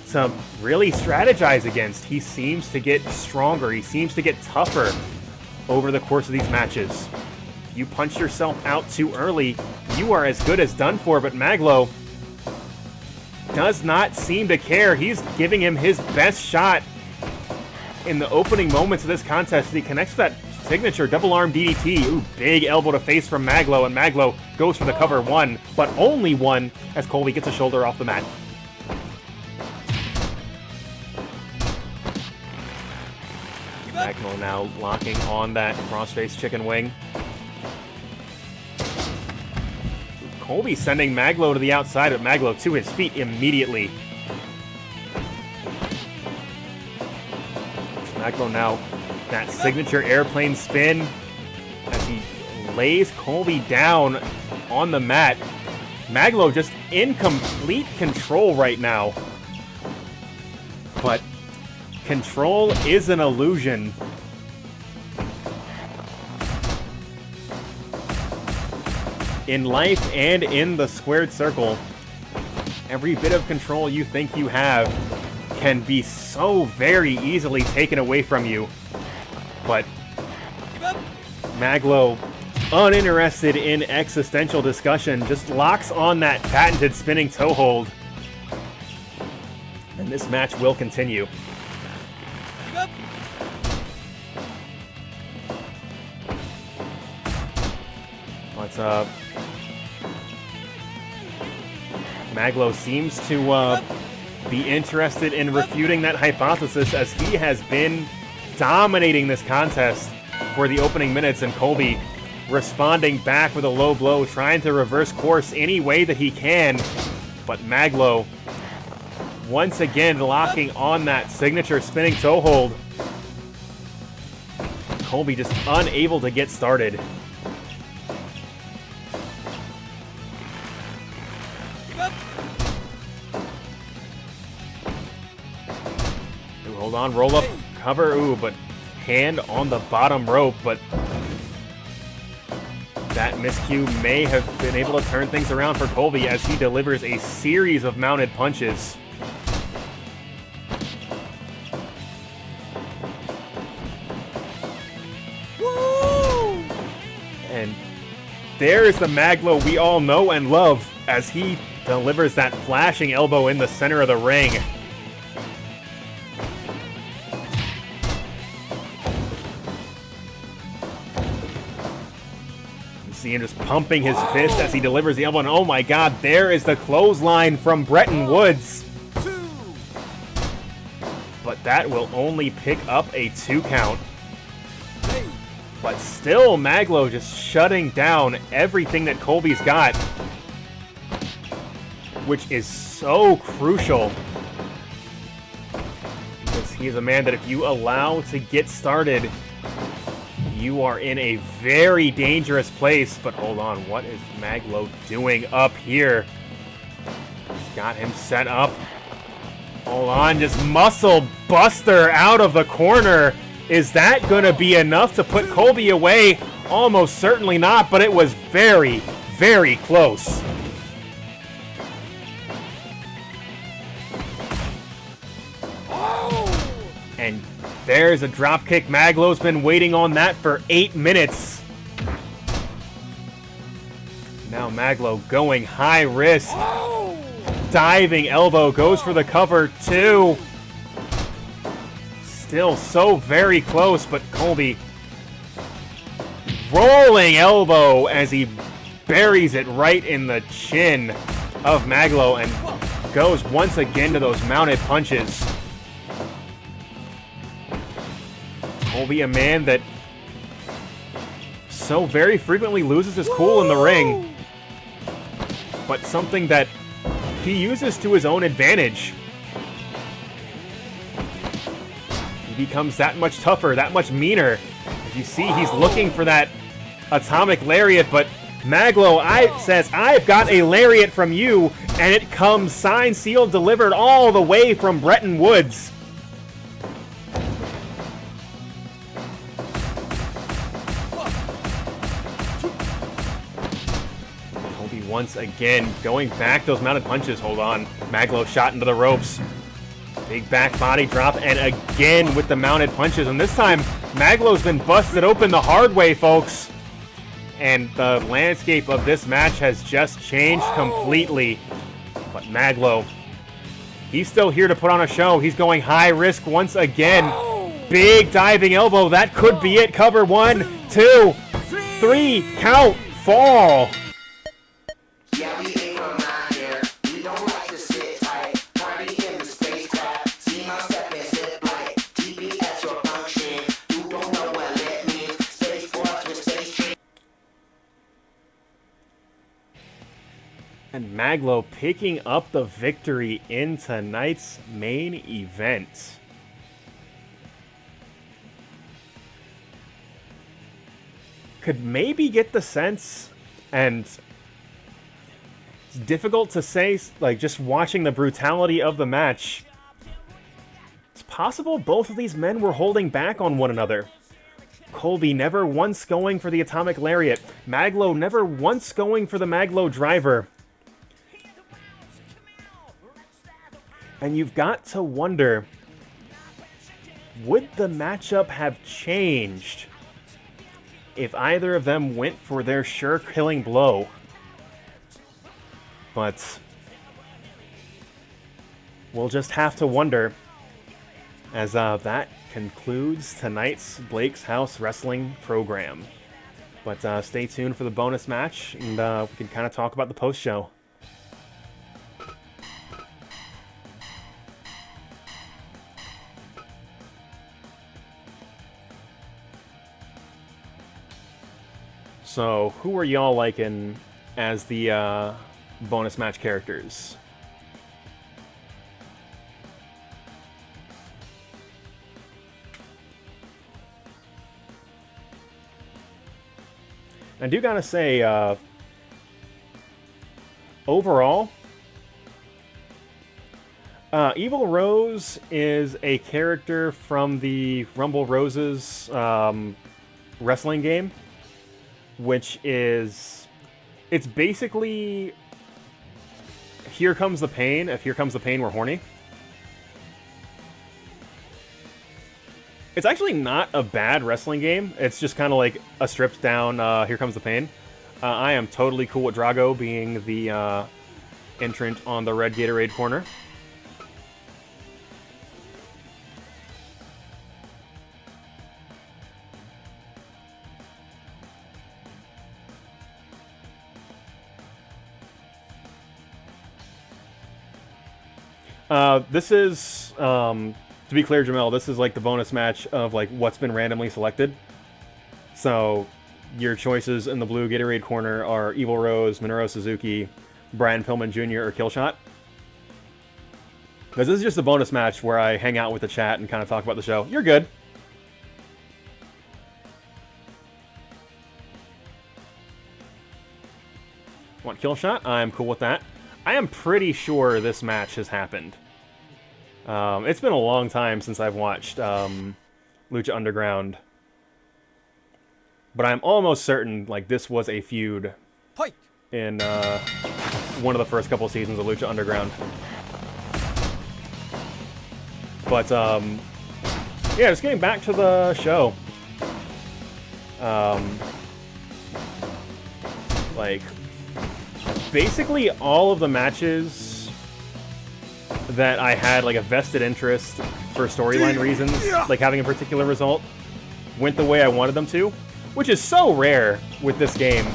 to really strategize against. He seems to get stronger. He seems to get tougher over the course of these matches. If you punch yourself out too early, you are as good as done for, but Mag.Lo does not seem to care. He's giving him his best shot in the opening moments of this contest. He connects that signature double arm DDT. Ooh, big elbow to face from Mag.Lo, and Mag.Lo goes for the cover one, but only one, as COLBY gets a shoulder off the mat. Mag.Lo now locking on that crossface chicken wing. COLBY sending Mag.Lo to the outside, but Mag.Lo to his feet immediately. Mag.Lo now, that signature airplane spin as he lays COLBY down on the mat. Mag.Lo just in complete control right now. But control is an illusion. In life and in the squared circle, every bit of control you think you have can be so very easily taken away from you. But Mag.Lo, uninterested in existential discussion, just locks on that patented spinning toe hold. And this match will continue. But Mag.Lo seems to be interested in refuting that hypothesis, as he has been dominating this contest for the opening minutes, and COLBY responding back with a low blow, trying to reverse course any way that he can. But Mag.Lo once again locking on that signature spinning toe hold. COLBY just unable to get started. Hold on, roll up, cover, ooh, but hand on the bottom rope, but that miscue may have been able to turn things around for COLBY as he delivers a series of mounted punches. Woo! And there is the Mag.Lo we all know and love as he delivers that flashing elbow in the center of the ring. See him just pumping his fist as he delivers the elbow, and oh my god, there is the clothesline from Bretton Woods. But that will only pick up a 2 count. But still, Mag.Lo just shutting down everything that COLBY's got, which is so crucial. Because he is a man that if you allow to get started, you are in a very dangerous place. But hold on, what is Mag.Lo doing up here? He's got him set up. Hold on, just muscle buster out of the corner. Is that going to be enough to put COLBY away? Almost certainly not, but it was very, very close. And there's a dropkick. Mag.Lo's been waiting on that for 8 minutes. Now Mag.Lo going high risk. Diving elbow, goes for the cover, 2. Still so very close, but COLBY rolling elbow as he buries it right in the chin of Mag.Lo and goes once again to those mounted punches. Colby, a man that so very frequently loses his cool in the ring, but something that he uses to his own advantage. He becomes that much tougher, that much meaner. As you see, he's looking for that atomic lariat, but Mag.Lo says, I've got a lariat from you, and it comes signed, sealed, delivered all the way from Bretton Woods. Colby once again going back those mounted punches. Hold on. Mag.Lo shot into the ropes. Big back body drop, and again with the mounted punches. And this time, Mag.Lo's been busted open the hard way, folks. And the landscape of this match has just changed completely. But Mag.Lo, he's still here to put on a show. He's going high risk once again. Big diving elbow. That could be it. Cover 1, 2, 3. Count. Fall. Yeah, we ain't from around here. We don't like to sit tight. Party in the space trap. See my step and slip like GPS your function. You don't know what it means. Space force with space train. And Mag.Lo picking up the victory in tonight's main event. Could maybe get the sense, and it's difficult to say, like, just watching the brutality of the match, it's possible both of these men were holding back on one another. Colby never once going for the atomic lariat. Mag.Lo never once going for the Mag.Lo driver. And you've got to wonder, would the matchup have changed if either of them went for their sure-killing blow? But we'll just have to wonder, as that concludes tonight's Blake's House Wrestling program. But stay tuned for the bonus match, and we can kind of talk about the post-show. So, who are y'all liking as the bonus match characters? I do gotta say, overall, Evil Rose is a character from the Rumble Roses wrestling game, which is, it's basically Here Comes the Pain. If Here Comes the Pain were horny. It's actually not a bad wrestling game. It's just kind of like a stripped down Here Comes the Pain. I am totally cool with Drago being the entrant on the red Gatorade corner. This is, to be clear, Jamel, this is like the bonus match of like what's been randomly selected. So your choices in the blue Gatorade corner are Evil Rose, Minoru Suzuki, Brian Pillman Jr., or Killshot. Because this is just a bonus match where I hang out with the chat and kind of talk about the show. You're good. Want Killshot? I'm cool with that. I am pretty sure this match has happened. It's been a long time since I've watched Lucha Underground. But I'm almost certain like this was a feud in one of the first couple seasons of Lucha Underground. But yeah, just getting back to the show. Like, basically all of the matches that I had like a vested interest for storyline reasons, like having a particular result, went the way I wanted them to, which is so rare with this game.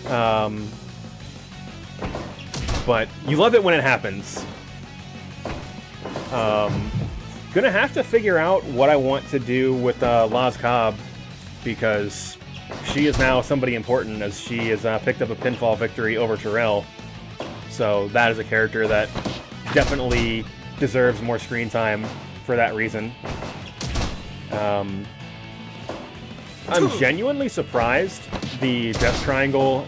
But you love it when it happens. Gonna have to figure out what I want to do with Laz Cobb, because she is now somebody important, as she has picked up a pinfall victory over Terrell. So that is a character that definitely deserves more screen time for that reason. I'm genuinely surprised the Death Triangle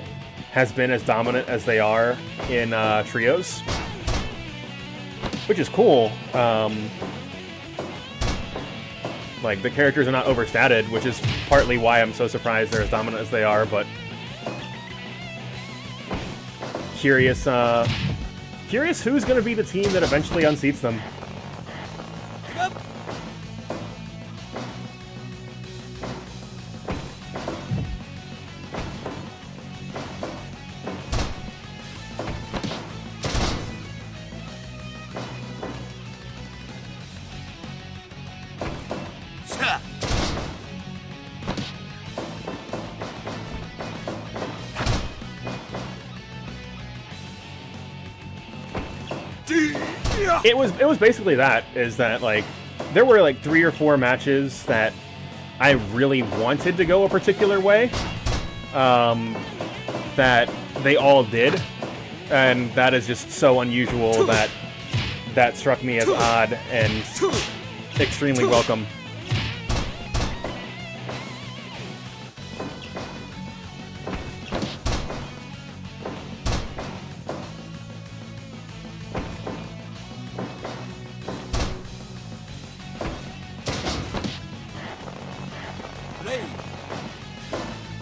has been as dominant as they are in trios, which is cool. Like, the characters are not overstated, which is partly why I'm so surprised they're as dominant as they are, but curious who's going to be the team that eventually unseats them. It was basically that, is that, like, there were like 3 or 4 matches that I really wanted to go a particular way, that they all did, and that is just so unusual that that struck me as odd and extremely welcome.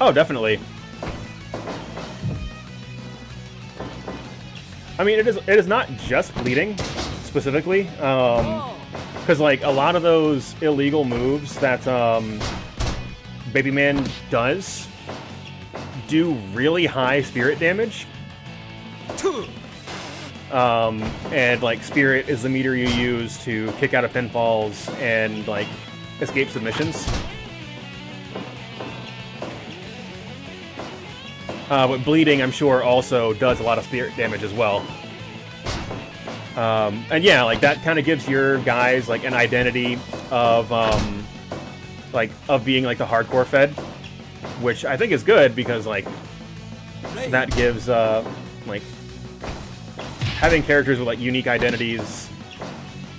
Oh, definitely. I mean, it is not just bleeding, specifically, because, like, a lot of those illegal moves that Babyman does do really high spirit damage. And, like, spirit is the meter you use to kick out of pinfalls and, like, escape submissions. But bleeding, I'm sure, also does a lot of spirit damage as well. And yeah, like, that kind of gives your guys, like, an identity of, being, like, the hardcore fed, which I think is good, because, like, that gives, like, having characters with, like, unique identities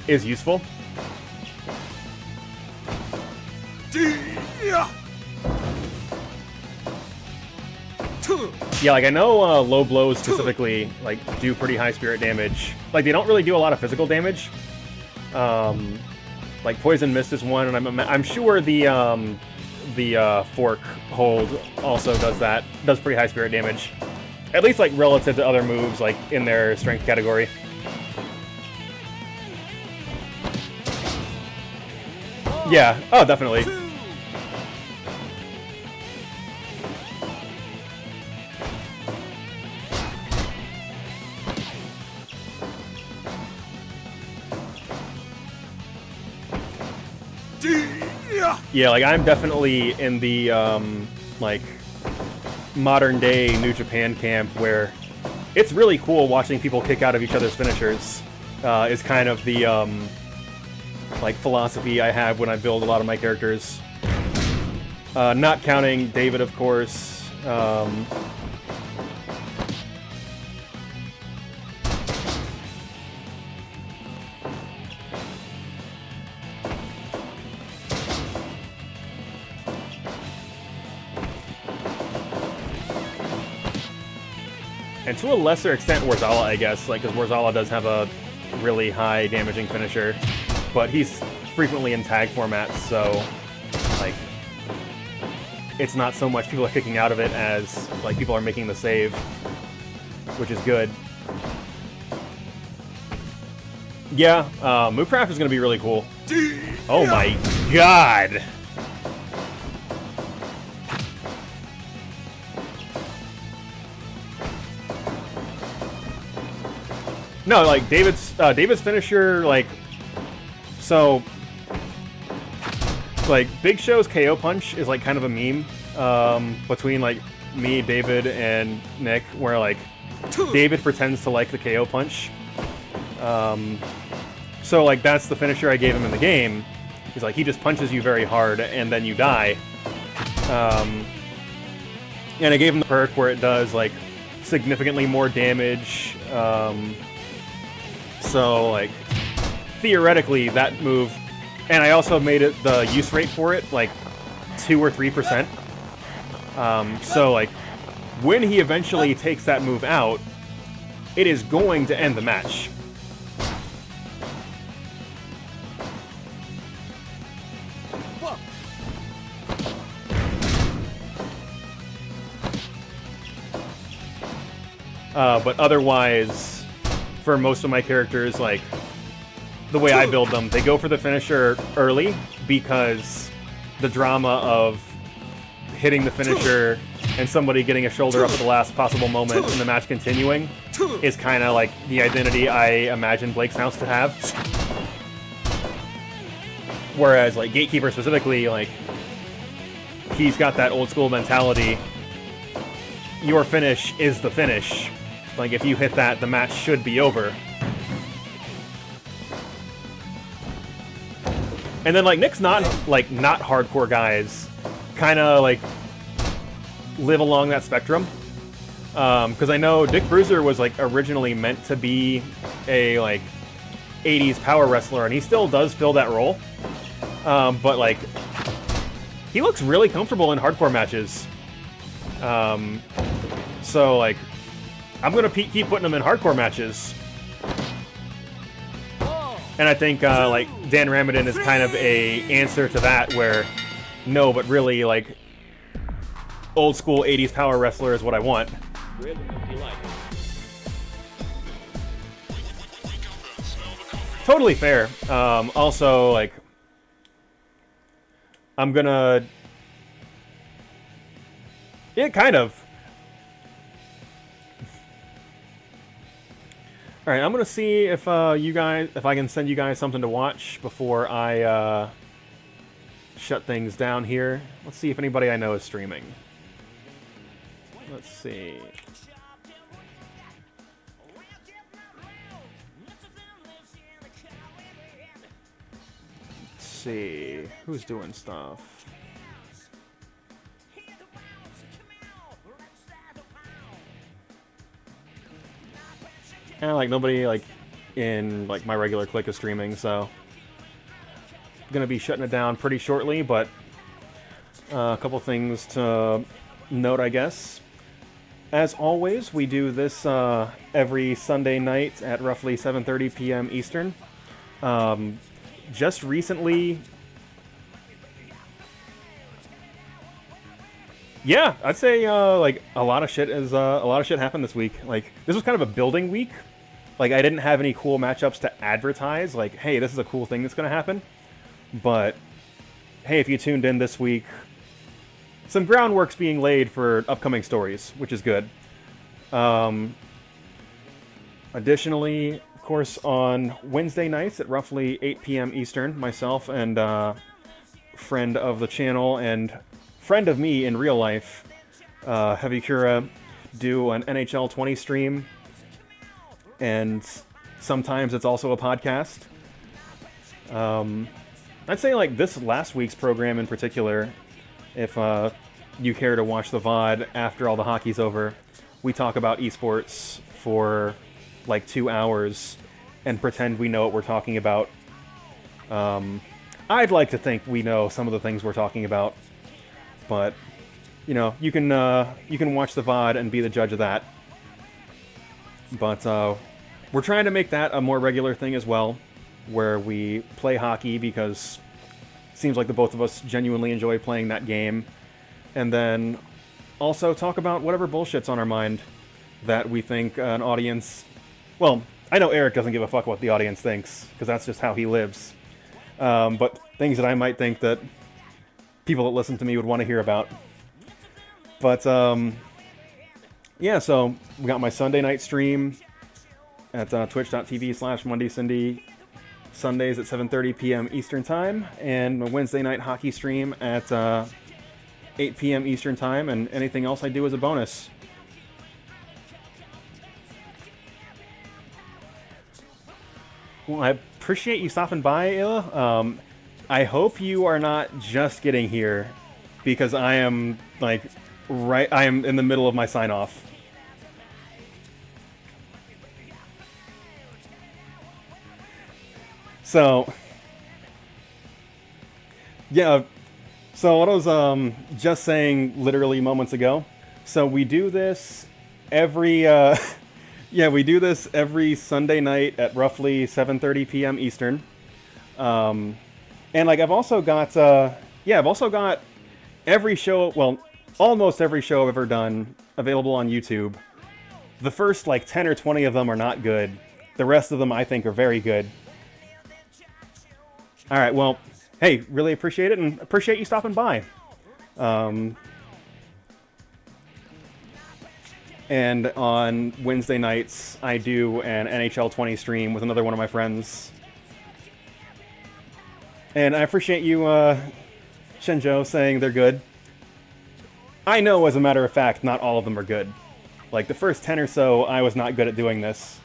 is useful. Yeah, like, I know low blows specifically, like, do pretty high spirit damage. Like, they don't really do a lot of physical damage. Like, Poison Mist is one, and I'm sure the Fork Hold also does that. Does pretty high spirit damage. At least, like, relative to other moves, like, in their strength category. Yeah, oh, definitely. Yeah, like, I'm definitely in the, like, modern-day New Japan camp, where it's really cool watching people kick out of each other's finishers, is kind of the, like, philosophy I have when I build a lot of my characters. Not counting David, of course. And to a lesser extent, Warzala, I guess, like, because Warzala does have a really high damaging finisher, but he's frequently in tag formats, so, like, it's not so much people are kicking out of it as, like, people are making the save, which is good. Yeah, Moocraft is going to be really cool. Oh my god! No, like, David's finisher, like, so, like, Big Show's KO punch is, like, kind of a meme, between, like, me, David, and Nick, where, like, David pretends to like the KO punch, So, like, that's the finisher I gave him in the game. He's like, he just punches you very hard, and then you die. And I gave him the perk where it does, like, significantly more damage. So, like, theoretically, that move... And I also made it the use rate for it, like, 2 or 3%. So, like, when he eventually takes that move out, it is going to end the match. But otherwise, for most of my characters, like, the way I build them, they go for the finisher early because the drama of hitting the finisher and somebody getting a shoulder up at the last possible moment and the match continuing is kind of like the identity I imagine Blake's House to have. Whereas, like, Gatekeeper specifically, like, he's got that old school mentality. Your finish is the finish. Like, if you hit that, the match should be over. And then, like, Nick's not hardcore guys kind of, like, live along that spectrum. Because I know Dick Bruiser was, like, originally meant to be a, like, 80s power wrestler, and he still does fill that role. But, like, he looks really comfortable in hardcore matches. So, like, I'm going to keep putting him in hardcore matches. And I think, like, Dan Ramadan is kind of a answer to that, where, no, but really, like, old school 80s power wrestler is what I want. Totally fair. Also, like, I'm gonna... Yeah, kind of. Alright, I'm gonna see if if I can send you guys something to watch before I shut things down here. Let's see if anybody I know is streaming. Let's see. Let's see who's doing stuff. Like, nobody, like, in, like, my regular clique is streaming, so gonna be shutting it down pretty shortly, but a couple things to note, I guess. As always, we do this every Sunday night at roughly 7:30 p.m. Eastern. Just recently... Yeah, I'd say, like, a lot of shit happened this week. Like, this was kind of a building week. Like, I didn't have any cool matchups to advertise, like, hey, this is a cool thing that's going to happen. But, hey, if you tuned in this week, some groundwork's being laid for upcoming stories, which is good. Additionally, of course, on Wednesday nights at roughly 8 p.m. Eastern, myself and friend of the channel and friend of me in real life, Heavy Kura, do an NHL 20 stream. And sometimes it's also a podcast. I'd say, like, this last week's program in particular, if you care to watch the VOD after all the hockey's over, we talk about esports for, like, 2 hours and pretend we know what we're talking about. I'd like to think we know some of the things we're talking about, but, you know, you can watch the VOD and be the judge of that. But we're trying to make that a more regular thing as well, where we play hockey because it seems like the both of us genuinely enjoy playing that game, and then also talk about whatever bullshit's on our mind that we think an audience... Well, I know Eric doesn't give a fuck what the audience thinks, because that's just how he lives. But things that I might think that people that listen to me would want to hear about. But, yeah, so we got my Sunday night stream at twitch.tv/MondayCindy, Sundays at 7:30 p.m. Eastern Time, and my Wednesday night hockey stream at 8 p.m. Eastern Time, and anything else I do is a bonus. Well, I appreciate you stopping by, Ayla. I hope you are not just getting here, because I am, like, I am in the middle of my sign-off. So, yeah, so what I was just saying literally moments ago, so we do this every, yeah, we do this every Sunday night at roughly 7:30 p.m. Eastern. And, like, I've also got, yeah, I've also got every show, well, almost every show I've ever done available on YouTube. The first, like, 10 or 20 of them are not good. The rest of them, I think, are very good. Alright, well, hey, really appreciate it, and appreciate you stopping by. And on Wednesday nights, I do an NHL 20 stream with another one of my friends. And I appreciate you, Shinjo, saying they're good. I know, as a matter of fact, not all of them are good. Like, the first 10 or so, I was not good at doing this.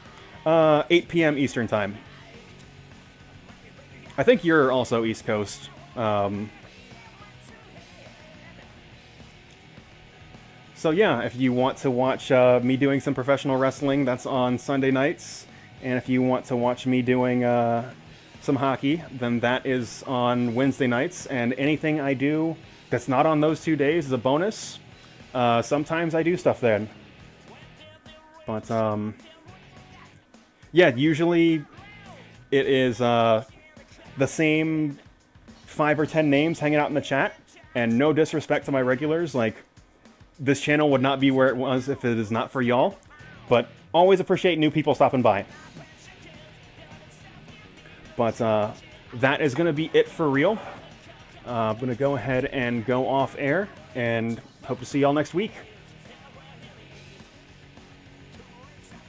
8 p.m. Eastern Time. I think you're also East Coast. So yeah, if you want to watch me doing some professional wrestling, that's on Sunday nights. And if you want to watch me doing some hockey, then that is on Wednesday nights. And anything I do that's not on those 2 days is a bonus. Sometimes I do stuff then. But, yeah, usually it is the same 5 or 10 names hanging out in the chat. And no disrespect to my regulars, like, this channel would not be where it was if it is not for y'all. But always appreciate new people stopping by. But that is going to be it for real. I'm going to go ahead and go off air, and hope to see y'all next week.